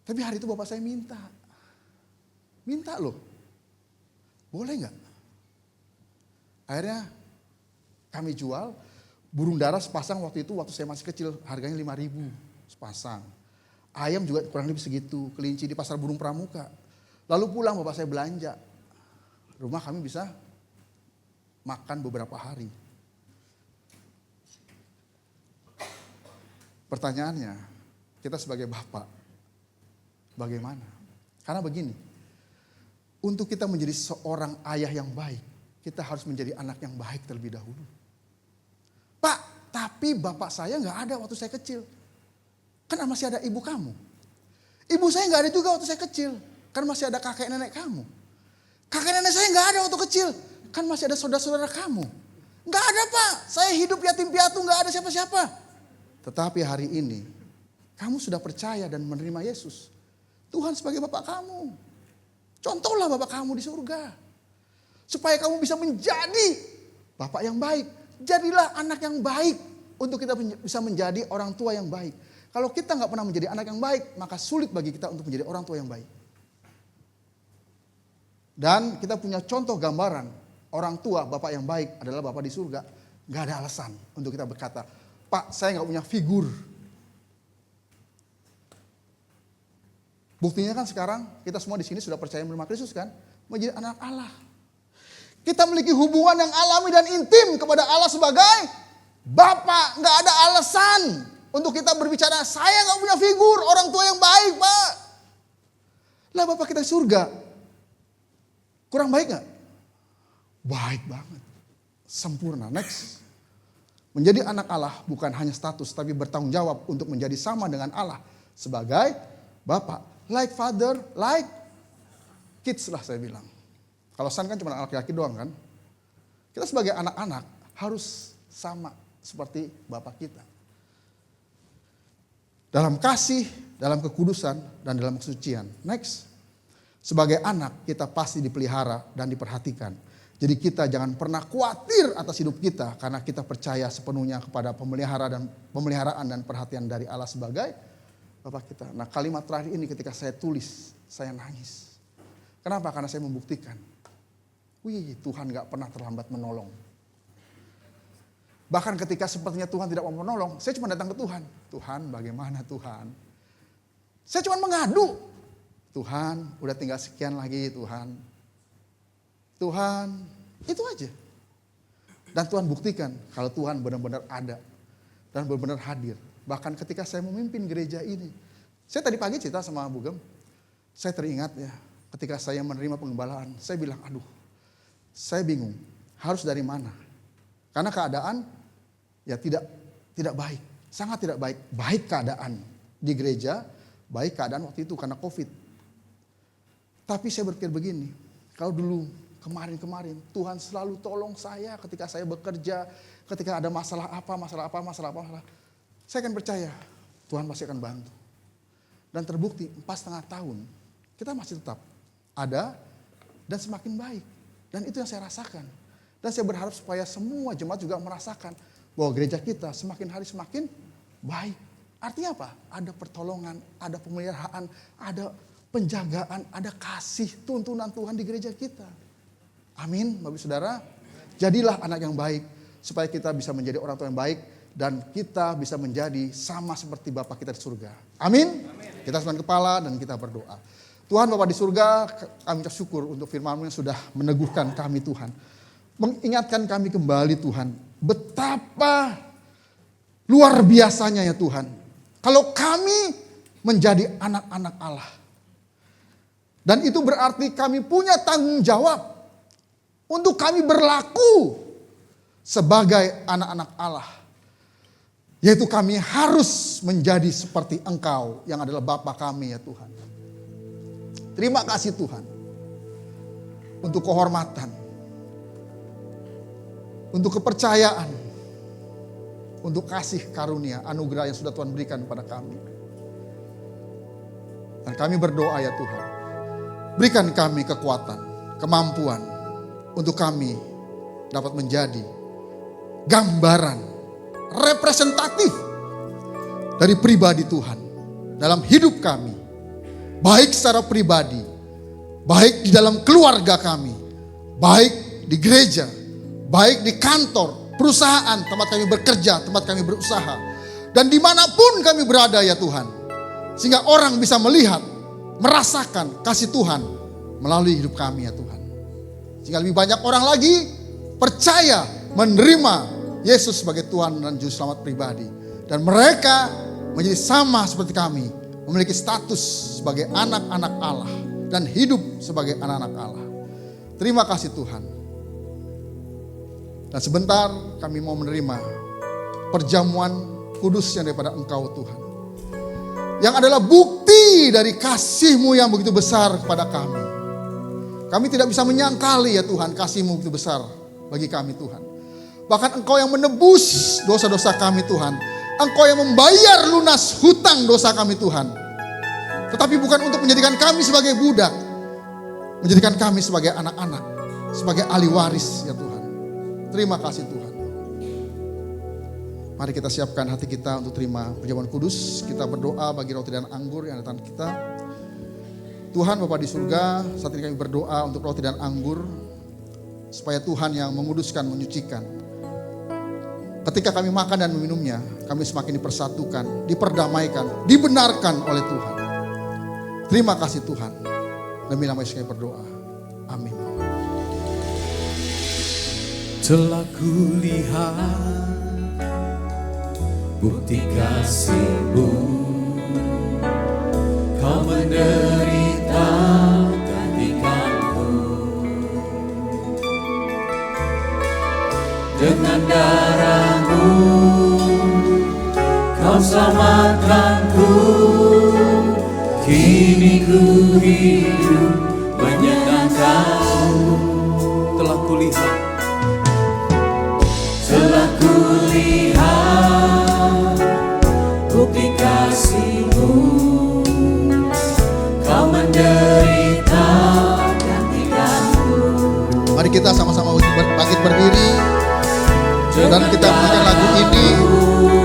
Tapi hari itu bapak saya minta. Minta loh. Boleh gak? Akhirnya kami jual burung dara sepasang waktu itu, waktu saya masih kecil harganya 5.000 sepasang. Ayam juga kurang lebih segitu, kelinci di pasar burung pramuka. Lalu pulang bapak saya belanja. Rumah kami bisa makan beberapa hari. Pertanyaannya, kita sebagai bapak, bagaimana? Karena begini, untuk kita menjadi seorang ayah yang baik, kita harus menjadi anak yang baik terlebih dahulu. Pak, tapi bapak saya nggak ada waktu saya kecil. Kan masih ada ibu kamu. Ibu saya nggak ada juga waktu saya kecil. Kan masih ada kakek nenek kamu. Kakek nenek saya nggak ada waktu kecil. Kan masih ada saudara-saudara kamu. Nggak ada Pak, saya hidup yatim piatu, nggak ada siapa-siapa. Tetapi hari ini, kamu sudah percaya dan menerima Yesus. Tuhan sebagai bapak kamu. Contohlah bapak kamu di surga. Supaya kamu bisa menjadi bapak yang baik. Jadilah anak yang baik untuk kita bisa menjadi orang tua yang baik. Kalau kita nggak pernah menjadi anak yang baik, maka sulit bagi kita untuk menjadi orang tua yang baik. Dan kita punya contoh gambaran orang tua bapak yang baik adalah bapak di surga. Nggak ada alasan untuk kita berkata, Pak, saya nggak punya figur. Buktinya kan sekarang kita semua di sini sudah percaya menerima Kristus kan, menjadi anak Allah. Kita memiliki hubungan yang alami dan intim kepada Allah sebagai Bapa. Nggak ada alasan untuk kita berbicara, saya nggak punya figur orang tua yang baik, Pak. Lah Bapak kita di surga, kurang baik nggak? Baik banget, sempurna. Next, menjadi anak Allah bukan hanya status, tapi bertanggung jawab untuk menjadi sama dengan Allah sebagai Bapa. Like father, like kids lah saya bilang. Kalau San kan cuma laki-laki doang kan. Kita sebagai anak-anak harus sama seperti Bapak kita. Dalam kasih, dalam kekudusan, dan dalam kesucian. Next. Sebagai anak kita pasti dipelihara dan diperhatikan. Jadi kita jangan pernah khawatir atas hidup kita. Karena kita percaya sepenuhnya kepada pemeliharaan dan perhatian dari Allah sebagai Bapak kita. Nah kalimat terakhir ini ketika saya tulis, saya nangis. Kenapa? Karena saya membuktikan. Wih, Tuhan gak pernah terlambat menolong. Bahkan ketika sepertinya Tuhan tidak mau menolong, saya cuma datang ke Tuhan. Tuhan, bagaimana Tuhan? Saya cuma mengadu. Tuhan, udah tinggal sekian lagi Tuhan. Tuhan, itu aja. Dan Tuhan buktikan kalau Tuhan benar-benar ada dan benar-benar hadir. Bahkan ketika saya memimpin gereja ini. Saya tadi pagi cerita sama Bu Gem. Saya teringat ya, ketika saya menerima pengembalaan, saya bilang, aduh, saya bingung, harus dari mana? Karena keadaan ya tidak baik, sangat tidak baik. Baik keadaan di gereja, baik keadaan waktu itu karena COVID. Tapi saya berpikir begini, kalau dulu kemarin-kemarin Tuhan selalu tolong saya ketika saya bekerja, ketika ada masalah apa. Saya akan percaya Tuhan pasti akan bantu. Dan terbukti 4,5 tahun kita masih tetap ada dan semakin baik. Dan itu yang saya rasakan. Dan saya berharap supaya semua jemaat juga merasakan bahwa gereja kita semakin hari semakin baik. Artinya apa? Ada pertolongan, ada pemeliharaan, ada penjagaan, ada kasih tuntunan Tuhan di gereja kita. Amin, Bapak Saudara. Jadilah anak yang baik supaya kita bisa menjadi orang tua yang baik dan kita bisa menjadi sama seperti Bapa kita di surga. Amin. Kita sembahkan kepala dan kita berdoa. Tuhan Bapa di surga, kami ucap syukur untuk firman-Mu yang sudah meneguhkan kami Tuhan. Mengingatkan kami kembali Tuhan, betapa luar biasanya ya Tuhan. Kalau kami menjadi anak-anak Allah. Dan itu berarti kami punya tanggung jawab untuk kami berlaku sebagai anak-anak Allah. Yaitu kami harus menjadi seperti Engkau yang adalah Bapa kami ya Tuhan. Terima kasih Tuhan untuk kehormatan, untuk kepercayaan, untuk kasih karunia, anugerah yang sudah Tuhan berikan kepada kami. Dan kami berdoa ya Tuhan, berikan kami kekuatan, kemampuan untuk kami dapat menjadi gambaran representatif dari pribadi Tuhan dalam hidup kami. Baik secara pribadi, baik di dalam keluarga kami, baik di gereja, baik di kantor, perusahaan, tempat kami bekerja, tempat kami berusaha. Dan dimanapun kami berada ya Tuhan. Sehingga orang bisa melihat, merasakan kasih Tuhan melalui hidup kami ya Tuhan. Sehingga lebih banyak orang lagi percaya menerima Yesus sebagai Tuhan dan Juru Selamat pribadi. Dan mereka menjadi sama seperti kami, memiliki status sebagai anak-anak Allah dan hidup sebagai anak-anak Allah. Terima kasih Tuhan. Dan sebentar kami mau menerima perjamuan kudus yang daripada Engkau Tuhan, yang adalah bukti dari kasih-Mu yang begitu besar kepada kami. Kami tidak bisa menyangkali ya Tuhan, kasih-Mu begitu besar bagi kami Tuhan. Bahkan Engkau yang menebus dosa-dosa kami Tuhan. Engkau yang membayar lunas hutang dosa kami Tuhan. Tetapi bukan untuk menjadikan kami sebagai budak, menjadikan kami sebagai anak-anak, sebagai ahli waris ya Tuhan. Terima kasih Tuhan. Mari kita siapkan hati kita untuk terima perjamuan kudus. Kita berdoa bagi roti dan anggur yang datang kita. Tuhan Bapa di surga, saat ini kami berdoa untuk roti dan anggur, supaya Tuhan yang menguduskan, menyucikan. Ketika kami makan dan meminumnya, kami semakin dipersatukan, diperdamaikan, dibenarkan oleh Tuhan. Terima kasih Tuhan. Demi nama Yesus kami berdoa. Amin. Telah kulihat bukti kasih-Mu, Kau menderita gantikanku. Dengan darah-Mu Kau selamatkanku. Kini ku hidup menyenangkan-Mu. Telah kulihat bukti kasih-Mu, Kau menderita gantikanku. Mari kita sama-sama bangkit berdiri dan kita menyanyikan lagu ini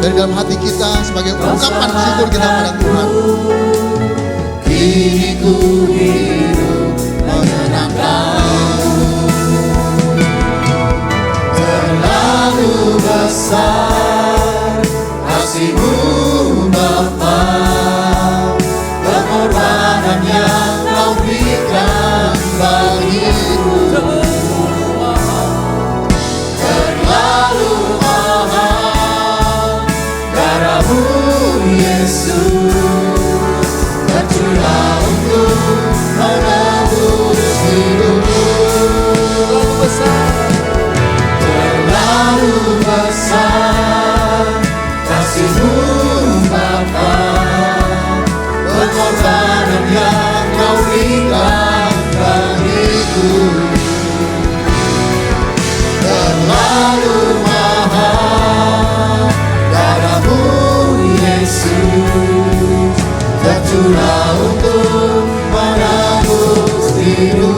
dari dalam hati kita sebagai ungkapan syukur kita pada Tuhan. Kini ku hidup menyenangkan-Mu. Terlalu besar kasih-Mu Bapa, pengorbanan yang Kau berikan bagiku. Terlalu mahal darah-Mu Yesus, tercurah untuk menebus hidupku. Terlalu besar kasih-Mu Bapa, pengorbanan yang Kau berikan bagiku. Terlalu mahal darah-Mu Yesus, tercurah untuk menebus hidup.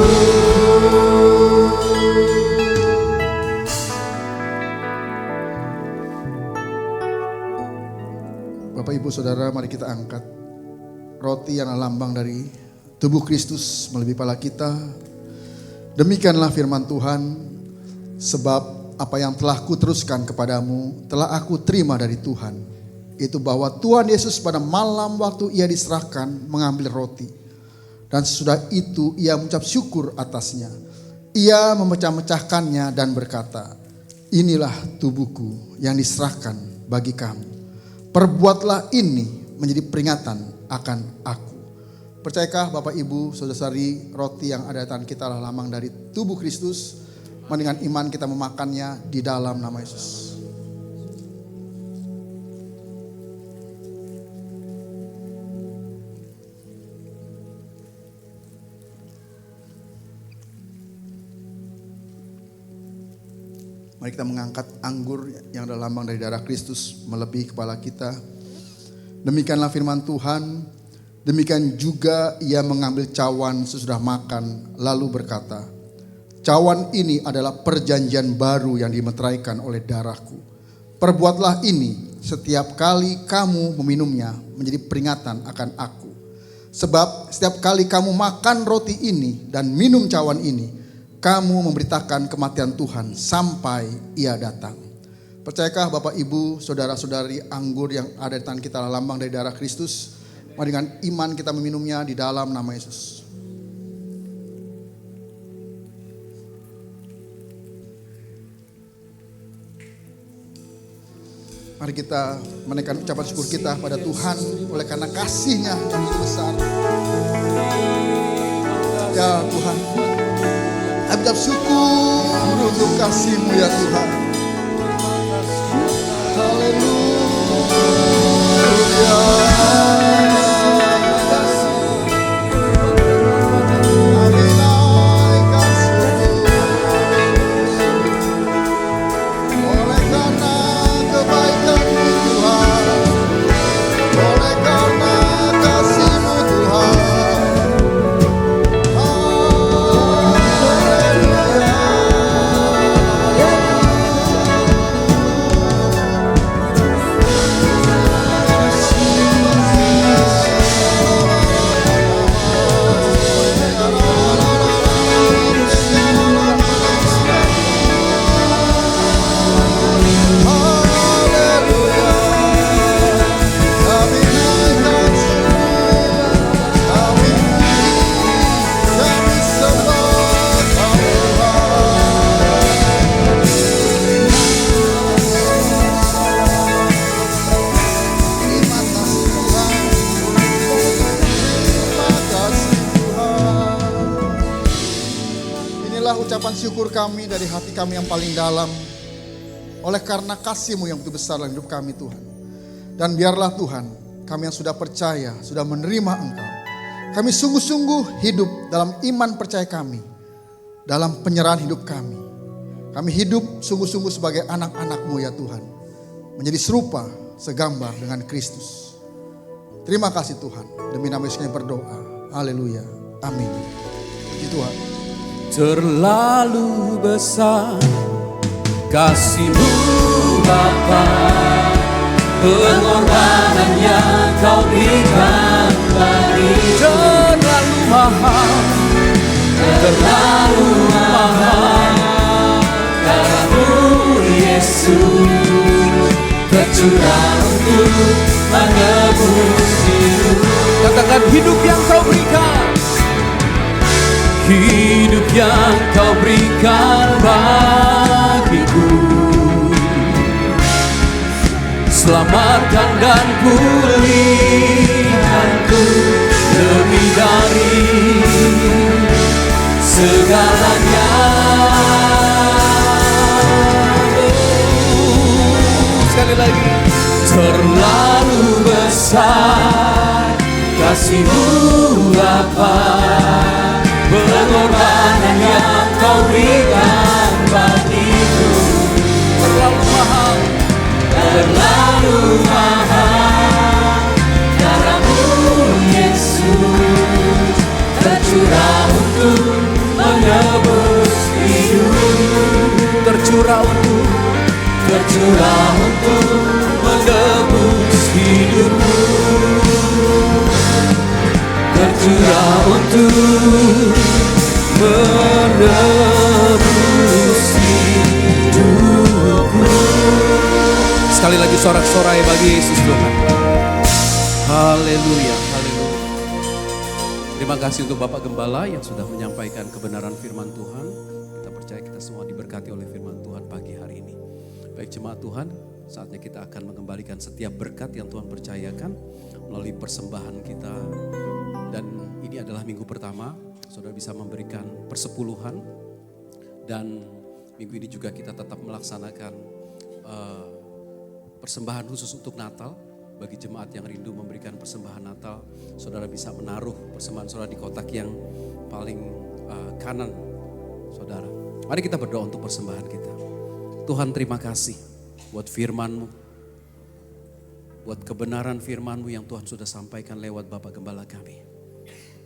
Bapak Ibu Saudara, mari kita angkat roti yang lambang dari tubuh Kristus melebihi kepala kita. Demikianlah firman Tuhan, sebab apa yang telah kuteruskan kepadamu telah aku terima dari Tuhan, itu bahwa Tuhan Yesus pada malam waktu Ia diserahkan mengambil roti, dan sesudah itu Ia mengucap syukur atasnya. Ia memecah-mecahkannya dan berkata, inilah tubuhku yang diserahkan bagi kamu. Perbuatlah ini menjadi peringatan akan aku. Percayakah Bapak Ibu Saudara-saudari, roti yang ada di tangan kita adalah lambang dari tubuh Kristus. Dengan iman kita memakannya di dalam nama Yesus. Mari kita mengangkat anggur yang adalah lambang dari darah Kristus melebihi kepala kita. Demikianlah firman Tuhan. Demikian juga Ia mengambil cawan sesudah makan lalu berkata, cawan ini adalah perjanjian baru yang dimeteraikan oleh darahku. Perbuatlah ini setiap kali kamu meminumnya menjadi peringatan akan aku. Sebab setiap kali kamu makan roti ini dan minum cawan ini, kamu memberitakan kematian Tuhan sampai Ia datang. Percayakah Bapak Ibu Saudara-saudari, anggur yang ada di tangan kita adalah lambang dari darah Kristus. Mari dengan iman kita meminumnya di dalam nama Yesus. Mari kita menaikkan ucapan syukur kita pada Tuhan oleh karena kasih-Nya yang begitu besar. Ya Tuhan, kami ucap syukur untuk kasih-Mu ya Tuhan. Haleluya. Ucapan syukur kami dari hati kami yang paling dalam. Oleh karena kasih-Mu yang begitu besar dalam hidup kami Tuhan. Dan biarlah Tuhan, kami yang sudah percaya, sudah menerima Engkau. Kami sungguh-sungguh hidup dalam iman percaya kami. Dalam penyerahan hidup kami. Kami hidup sungguh-sungguh sebagai anak-anak-Mu ya Tuhan. Menjadi serupa, segambar dengan Kristus. Terima kasih Tuhan. Demi nama Yesus kami berdoa. Haleluya. Amin. Puji Tuhan. Terlalu besar kasih-Mu Bapa, pengorbanan yang Kau berikan bagi. Terlalu mahal, terlalu mahal, darah-Mu Yesus tercurah untuk menebus hidup. Katakan hidup yang Kau berikan. Hidup yang Kau berikan bagiku, selamatkan dan pulihkanku lebih dari segalanya. Sekali lagi, terlalu besar kasih-Mu Bapa, pengorbanan yang Kau berikan bagiku. Terlalu mahal, terlalu mahal, darah-Mu Yesus tercurah untuk menebus hidup. Tercurah untuk menebus hidupku. Tercurah untuk menebus hidupku. Sekali lagi sorak-sorai bagi Yesus Tuhan. Haleluya, haleluya. Terima kasih untuk Bapak Gembala yang sudah menyampaikan kebenaran firman Tuhan. Kita percaya kita semua diberkati oleh firman Tuhan pagi hari ini. Baik jemaat Tuhan, saatnya kita akan mengembalikan setiap berkat yang Tuhan percayakan melalui persembahan kita. Dan ini adalah minggu pertama, saudara bisa memberikan persepuluhan. Dan minggu ini juga kita tetap melaksanakan persembahan khusus untuk Natal. Bagi jemaat yang rindu memberikan persembahan Natal, saudara bisa menaruh persembahan saudara di kotak yang paling kanan saudara. Mari kita berdoa untuk persembahan kita. Tuhan, terima kasih buat firman-Mu, buat kebenaran firman-Mu yang Tuhan sudah sampaikan lewat Bapak Gembala kami.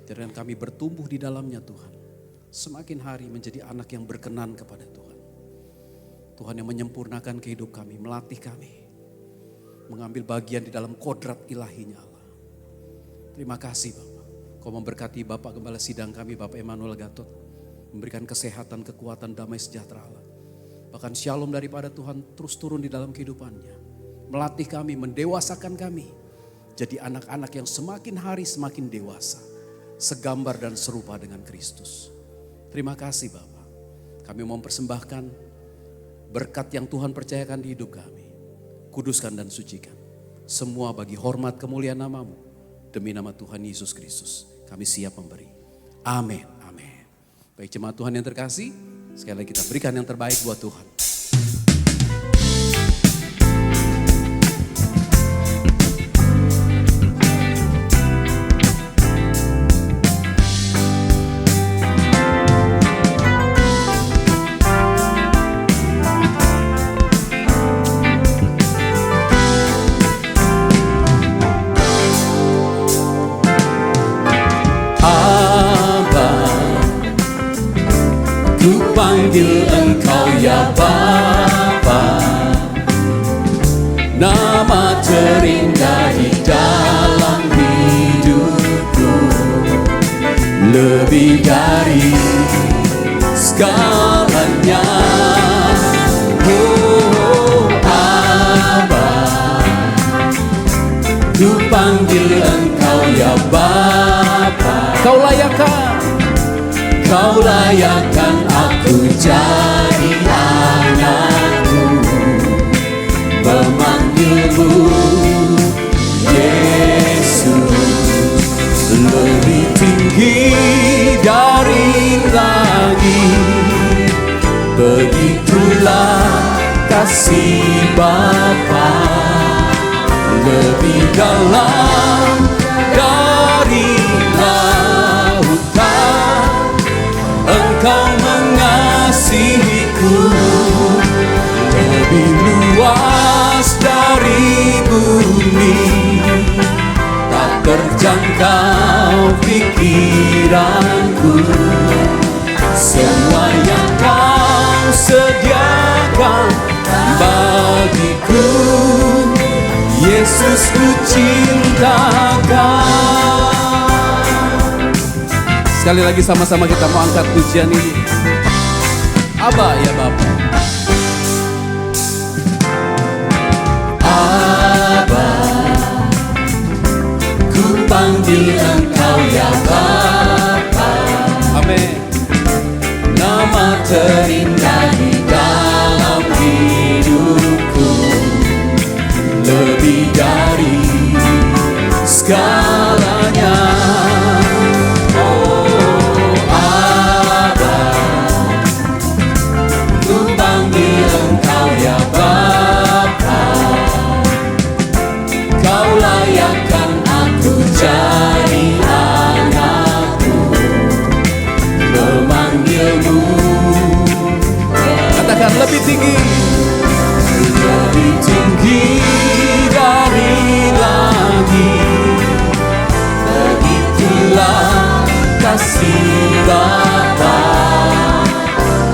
Dan kami bertumbuh di dalamnya Tuhan. Semakin hari menjadi anak yang berkenan kepada Tuhan. Tuhan yang menyempurnakan kehidupan kami, melatih kami. Mengambil bagian di dalam kodrat ilahinya Allah. Terima kasih Bapak. Kau memberkati Bapak Gembala sidang kami, Bapak Emmanuel Gatot. Memberikan kesehatan, kekuatan, damai sejahtera Allah. Bahkan shalom daripada Tuhan terus turun di dalam kehidupannya. Melatih kami, mendewasakan kami. Jadi anak-anak yang semakin hari semakin dewasa. Segambar dan serupa dengan Kristus. Terima kasih Bapak. Kami mau mempersembahkan berkat yang Tuhan percayakan di hidup kami. kuduskan dan sucikan. Semua bagi hormat kemuliaan namamu. Demi nama Tuhan Yesus Kristus, kami siap memberi. Amin, amin. Baik jemaat Tuhan yang terkasih, sekali lagi kita berikan yang terbaik buat Tuhan. Ku panggil Engkau ya Bapa, nama terindah di dalam hidupku, lebih dari segalanya. Oh Aba, ku panggil Engkau ya Bapa. Kau layakkan, Kau layakkan aku jadi anakmu, memanggilmu Yesus. Lebih tinggi dari langit, begitulah kasih Bapa. Lebih dalam dari lautan, Engkau mengasihiku. Lebih luas dari bumi, tak terjangkau pikiranku. Semua yang Kau sediakan bagiku, Yesus ku cintakan. sekali lagi sama-sama kita mau angkat pujian ini. Aba ya Bapa. Aba, ku panggil Engkau ya Bapa. Amin. Nama terindah di dalam hidupku, lebih dari segalanya. Oh Aba, ku panggil Engkau ya Bapa. Kau layakkan aku jadi anakmu, memanggilmu. Katakan lebih tinggi. Lebih tinggi dari langit, begitulah kasih Bapa.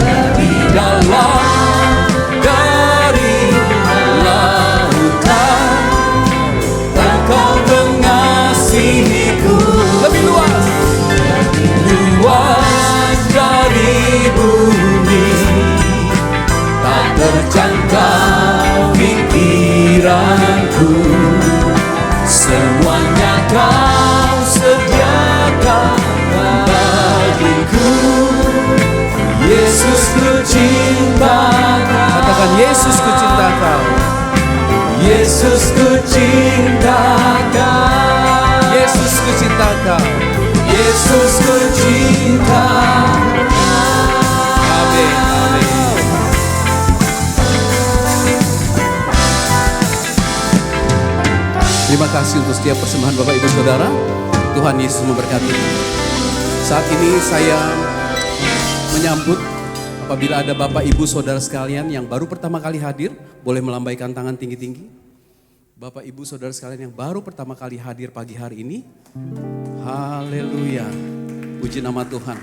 Lebih dalam dari lautan, Engkau mengasihiku. Lebih luas. Luas dari bumi, tak terjangkau pikiranku. Semuanya Kau sediakan bagiku, Yesus ku cintakan. Katakan Yesus ku cinta Kau. Yesus ku cintakan. Yesus ku cinta Kau. Yesus ku cintakan. Amin. Amin. Terima kasih untuk setiap persembahan Bapak Ibu Saudara. Tuhan Yesus memberkati. Saat ini saya menyambut apabila ada Bapak Ibu Saudara sekalian yang baru pertama kali hadir, boleh melambaikan tangan tinggi-tinggi. Bapak Ibu Saudara sekalian yang baru pertama kali hadir pagi hari ini. Haleluya. Puji nama Tuhan.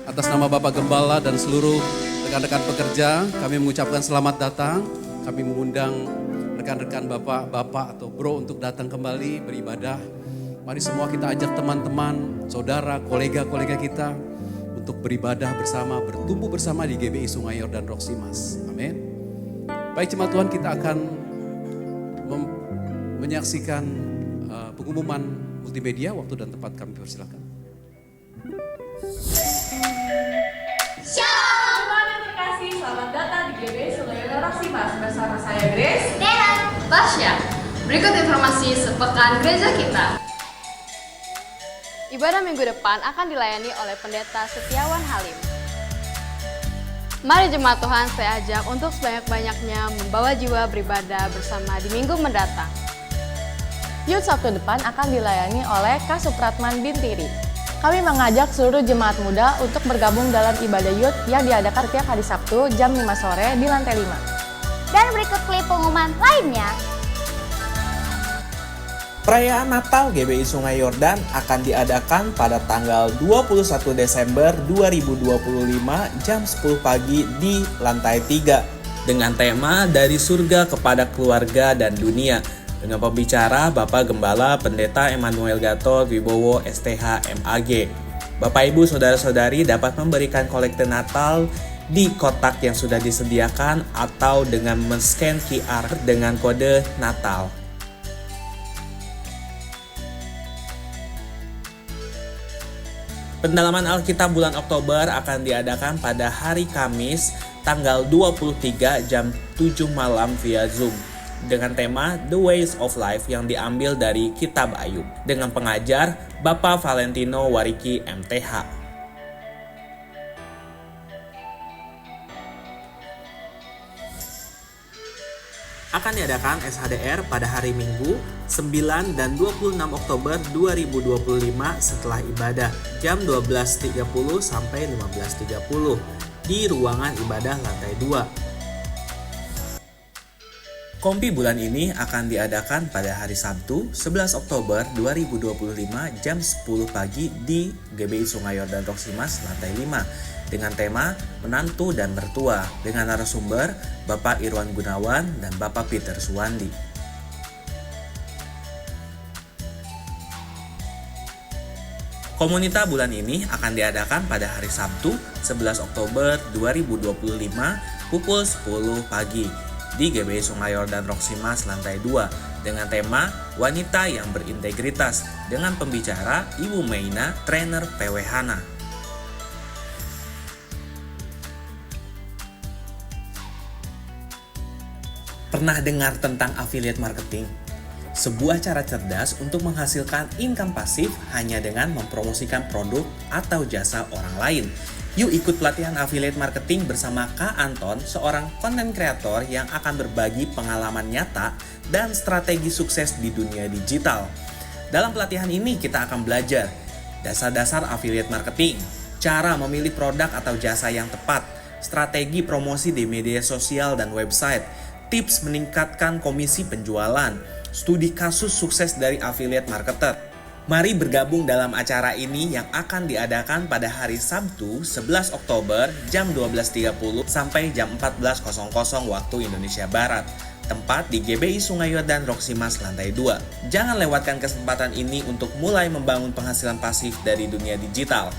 Atas nama Bapak Gembala dan seluruh rekan-rekan pekerja, kami mengucapkan selamat datang. Kami mengundang rekan-rekan bapak atau bro untuk datang kembali beribadah. Mari semua kita ajak teman-teman, saudara, kolega-kolega kita untuk beribadah bersama, bertumbuh bersama di GBI Sungai Yordan Roksimas. Amin. Baik jemaat Tuhan, kita akan menyaksikan pengumuman multimedia. Waktu dan tempat kami persilakan. Shalom, teman yang terkasih, selamat datang di GBI Sungai Yordan Roksimas bersama saya Grace. Tasya. Berikut informasi sepekan gereja kita. Ibadah minggu depan akan dilayani oleh Pendeta Setiawan Halim. Mari jemaat Tuhan, saya ajak untuk sebanyak-banyaknya membawa jiwa beribadah bersama di minggu mendatang. Youth Sabtu depan akan dilayani oleh Kak Supratman Bintiri. Kami mengajak seluruh jemaat muda untuk bergabung dalam ibadah youth yang diadakan setiap hari Sabtu jam 5 sore di lantai 5. Dan berikut klip pengumuman lainnya. Perayaan Natal GBI Sungai Yordan akan diadakan pada tanggal 21 Desember 2025 jam 10 pagi di lantai 3 dengan tema Dari Surga kepada Keluarga dan Dunia dengan pembicara Bapak Gembala Pendeta Emmanuel Gatot Wibowo STH MAG. Bapak Ibu Saudara-saudari dapat memberikan kolekte Natal di kotak yang sudah disediakan atau dengan men-scan QR dengan kode Natal. Pendalaman Alkitab bulan Oktober akan diadakan pada hari Kamis tanggal 23 jam 7 malam via Zoom dengan tema The Ways of Life yang diambil dari Kitab Ayub dengan pengajar Bapak Valentino Wariki MTH. Akan diadakan SHDR pada hari Minggu 9 dan 26 Oktober 2025 setelah ibadah jam 12.30 sampai 15.30 di ruangan ibadah lantai 2. Kompi bulan ini akan diadakan pada hari Sabtu 11 Oktober 2025 jam 10 pagi di GBI Sungai Yordan Roksimas lantai 5 dengan tema Menantu dan Mertua dengan narasumber Bapak Irwan Gunawan dan Bapak Peter Suwandi. Komunita bulan ini akan diadakan pada hari Sabtu 11 Oktober 2025 pukul 10 pagi di GBI Sungai Yordan Roksimas lantai 2 dengan tema Wanita yang Berintegritas dengan pembicara Ibu Meina, trainer PWHana. Pernah dengar tentang affiliate marketing? Sebuah cara cerdas untuk menghasilkan income pasif hanya dengan mempromosikan produk atau jasa orang lain. Yuk ikut pelatihan affiliate marketing bersama Kak Anton, seorang content creator yang akan berbagi pengalaman nyata dan strategi sukses di dunia digital. Dalam pelatihan ini kita akan belajar dasar-dasar affiliate marketing, cara memilih produk atau jasa yang tepat, strategi promosi di media sosial dan website, tips meningkatkan komisi penjualan, studi kasus sukses dari affiliate marketer. Mari bergabung dalam acara ini yang akan diadakan pada hari Sabtu 11 Oktober jam 12.30 sampai jam 14.00 waktu Indonesia Barat. Tempat di GBI Sungai Yordan Roksimas lantai 2. Jangan lewatkan kesempatan ini untuk mulai membangun penghasilan pasif dari dunia digital.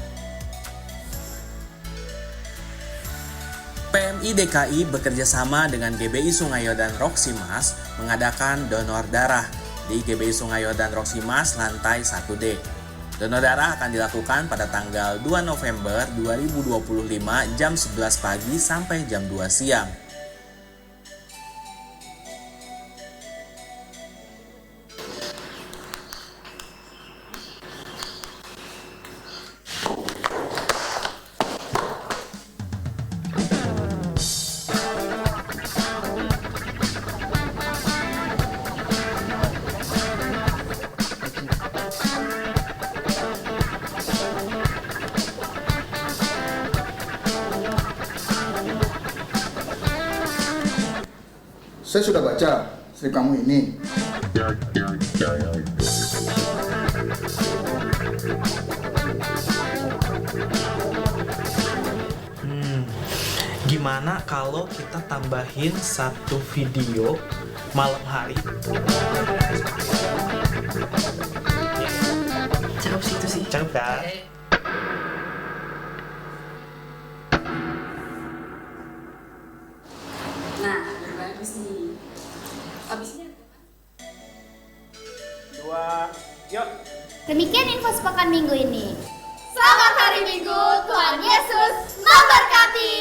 PMI DKI bekerjasama dengan GBI Sungai Yordan Roksimas mengadakan donor darah di GBI Sungai Yordan Roksimas lantai 1D. Donor darah akan dilakukan pada tanggal 2 November 2025 jam 11 pagi sampai jam 2 siang. Saya sudah baca skrip kamu ini. Gimana kalau kita tambahin satu video malam hari? Cakep sih itu sih. Cakep kan? Nah, bagus nih. Abisnya Yuk. Demikian info sepekan minggu ini. Selamat hari Minggu, Tuhan Yesus memberkati.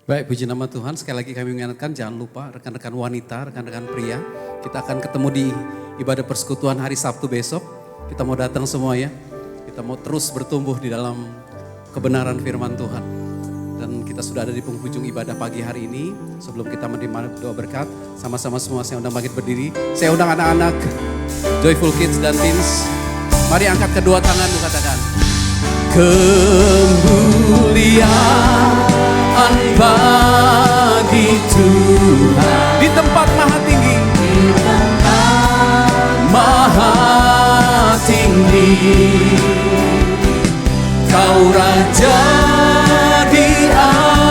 Baik, puji nama Tuhan. Sekali lagi kami mengingatkan, jangan lupa rekan-rekan wanita, rekan-rekan pria. Kita akan ketemu di ibadah persekutuan hari Sabtu besok. Kita mau datang semua ya. Kita mau terus bertumbuh di dalam kebenaran firman Tuhan. Dan kita sudah ada di penghujung ibadah pagi hari ini. Sebelum kita menerima doa berkat, sama-sama semua saya undang bangkit berdiri. Saya undang anak-anak, Joyful Kids dan Teens. Mari angkat kedua tanganmu, katakan. Kemuliaan bagi Tuhan di tempat maha tinggi, maha tinggi. Kau Raja diagungkan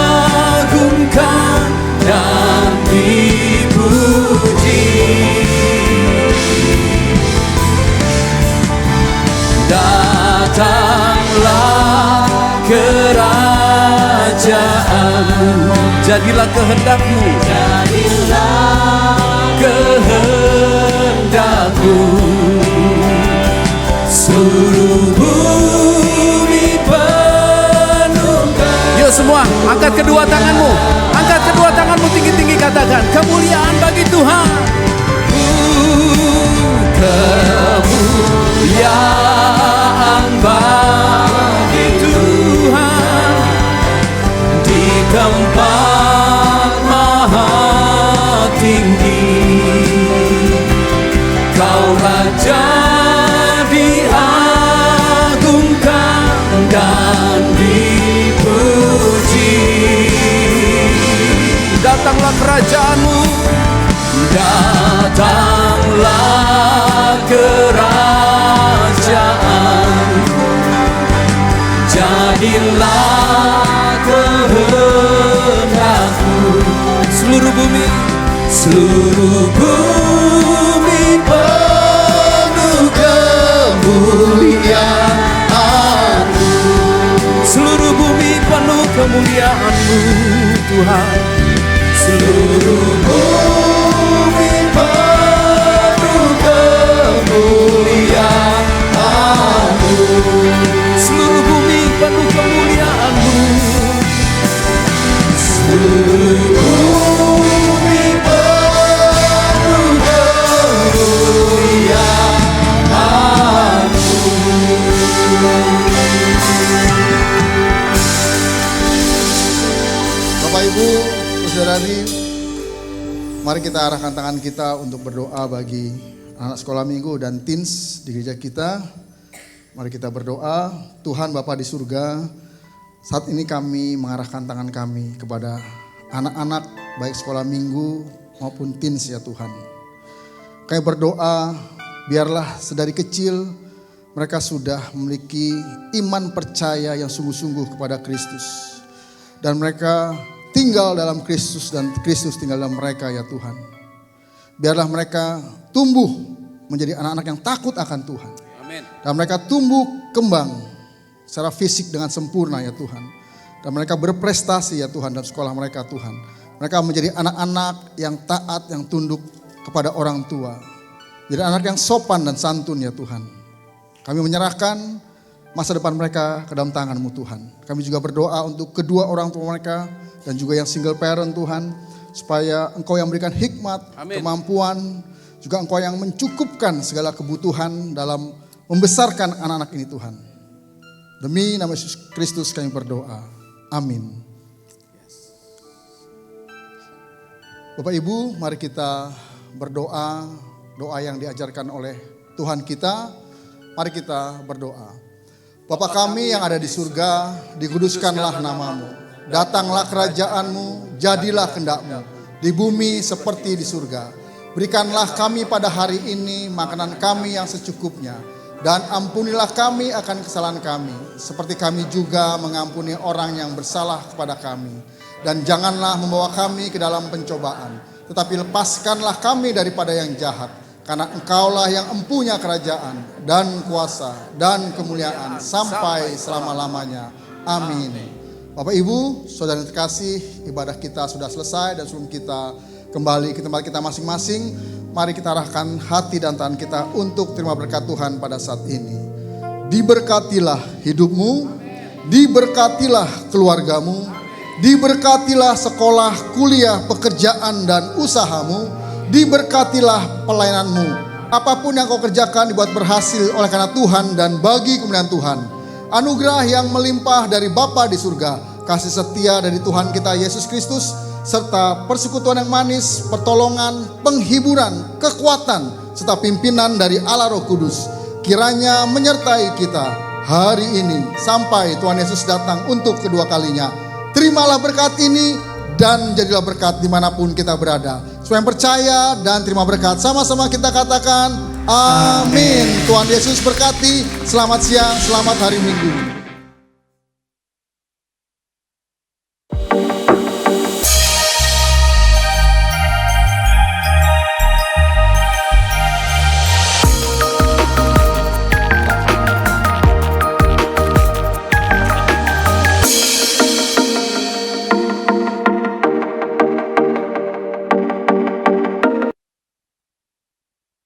dan dipuji. Datanglah kerajaanmu, jadilah kehendakmu, jadilah kehendakmu. Seluruh bumi penuhkan. Yuk semua, angkat kedua tanganmu, angkat kedua tanganmu tinggi-tinggi, katakan kemuliaan bagi Tuhan. Kemuliaan bagi Tuhan di tempat maha tinggi. Kau Raja diagungkan dan dipuji. Datanglah kerajaanmu, datanglah kerajaanmu, jadilah kehendakmu. Seluruh bumi penuh kemuliaan-Mu. Seluruh bumi penuh kemuliaan-Mu, Tuhan. Seluruh bumi penuh kemuliaan-Mu. Seluruh bumi penuh kemuliaan-Mu. Seluruh bumi penuh kemuliaan-Mu. Bapak Ibu, saudari, mari kita arahkan tangan kita untuk berdoa bagi anak sekolah minggu dan teens di gereja kita. Mari kita berdoa. Tuhan Bapa di surga, saat ini kami mengarahkan tangan kami kepada anak-anak baik sekolah minggu maupun teens ya Tuhan. Kami berdoa biarlah sedari kecil mereka sudah memiliki iman percaya yang sungguh-sungguh kepada Kristus. Dan mereka tinggal dalam Kristus dan Kristus tinggal dalam mereka ya Tuhan. Biarlah mereka tumbuh menjadi anak-anak yang takut akan Tuhan. Amin. Dan mereka tumbuh kembang secara fisik dengan sempurna ya Tuhan. Dan mereka berprestasi ya Tuhan dalam sekolah mereka Tuhan. Mereka menjadi anak-anak yang taat, yang tunduk kepada orang tua. Jadi anak yang sopan dan santun ya Tuhan. Kami menyerahkan masa depan mereka ke dalam tangan-Mu Tuhan. Kami juga berdoa untuk kedua orang tua mereka dan juga yang single parent Tuhan. Supaya Engkau yang memberikan hikmat, Amin. kemampuan, juga Engkau yang mencukupkan segala kebutuhan dalam membesarkan anak-anak ini Tuhan. Demi nama Yesus Kristus kami berdoa. Amin. Bapak Ibu, mari kita berdoa, doa yang diajarkan oleh Tuhan kita. Mari kita berdoa. Bapa kami yang ada di surga, dikuduskanlah namamu. Datanglah kerajaan-Mu, jadilah kehendak-Mu. Di bumi seperti di surga. Berikanlah kami pada hari ini makanan kami yang secukupnya. Dan ampunilah kami akan kesalahan kami. Seperti kami juga mengampuni orang yang bersalah kepada kami. Dan janganlah membawa kami ke dalam pencobaan. Tetapi lepaskanlah kami daripada yang jahat. Karena Engkaulah yang empunya kerajaan dan kuasa dan kemuliaan sampai selama-lamanya. Amin. Bapak Ibu, saudara yang terkasih, ibadah kita sudah selesai dan sebelum kita kembali ke tempat kita masing-masing, mari kita arahkan hati dan tangan kita untuk terima berkat Tuhan pada saat ini. Diberkatilah hidupmu, diberkatilah keluargamu, Diberkatilah sekolah, kuliah, pekerjaan, dan usahamu. Diberkatilah pelayananmu. Apapun yang kau kerjakan dibuat berhasil oleh karena Tuhan dan bagi kemuliaan Tuhan. Anugerah yang melimpah dari Bapa di surga, kasih setia dari Tuhan kita Yesus Kristus, serta persekutuan yang manis, pertolongan, penghiburan, kekuatan, serta pimpinan dari Allah Roh Kudus, kiranya menyertai kita hari ini sampai Tuhan Yesus datang untuk kedua kalinya. Terimalah berkat ini dan jadilah berkat dimanapun kita berada. Supaya yang percaya dan terima berkat, sama-sama kita katakan amin. Tuhan Yesus berkati. Selamat siang, selamat hari Minggu.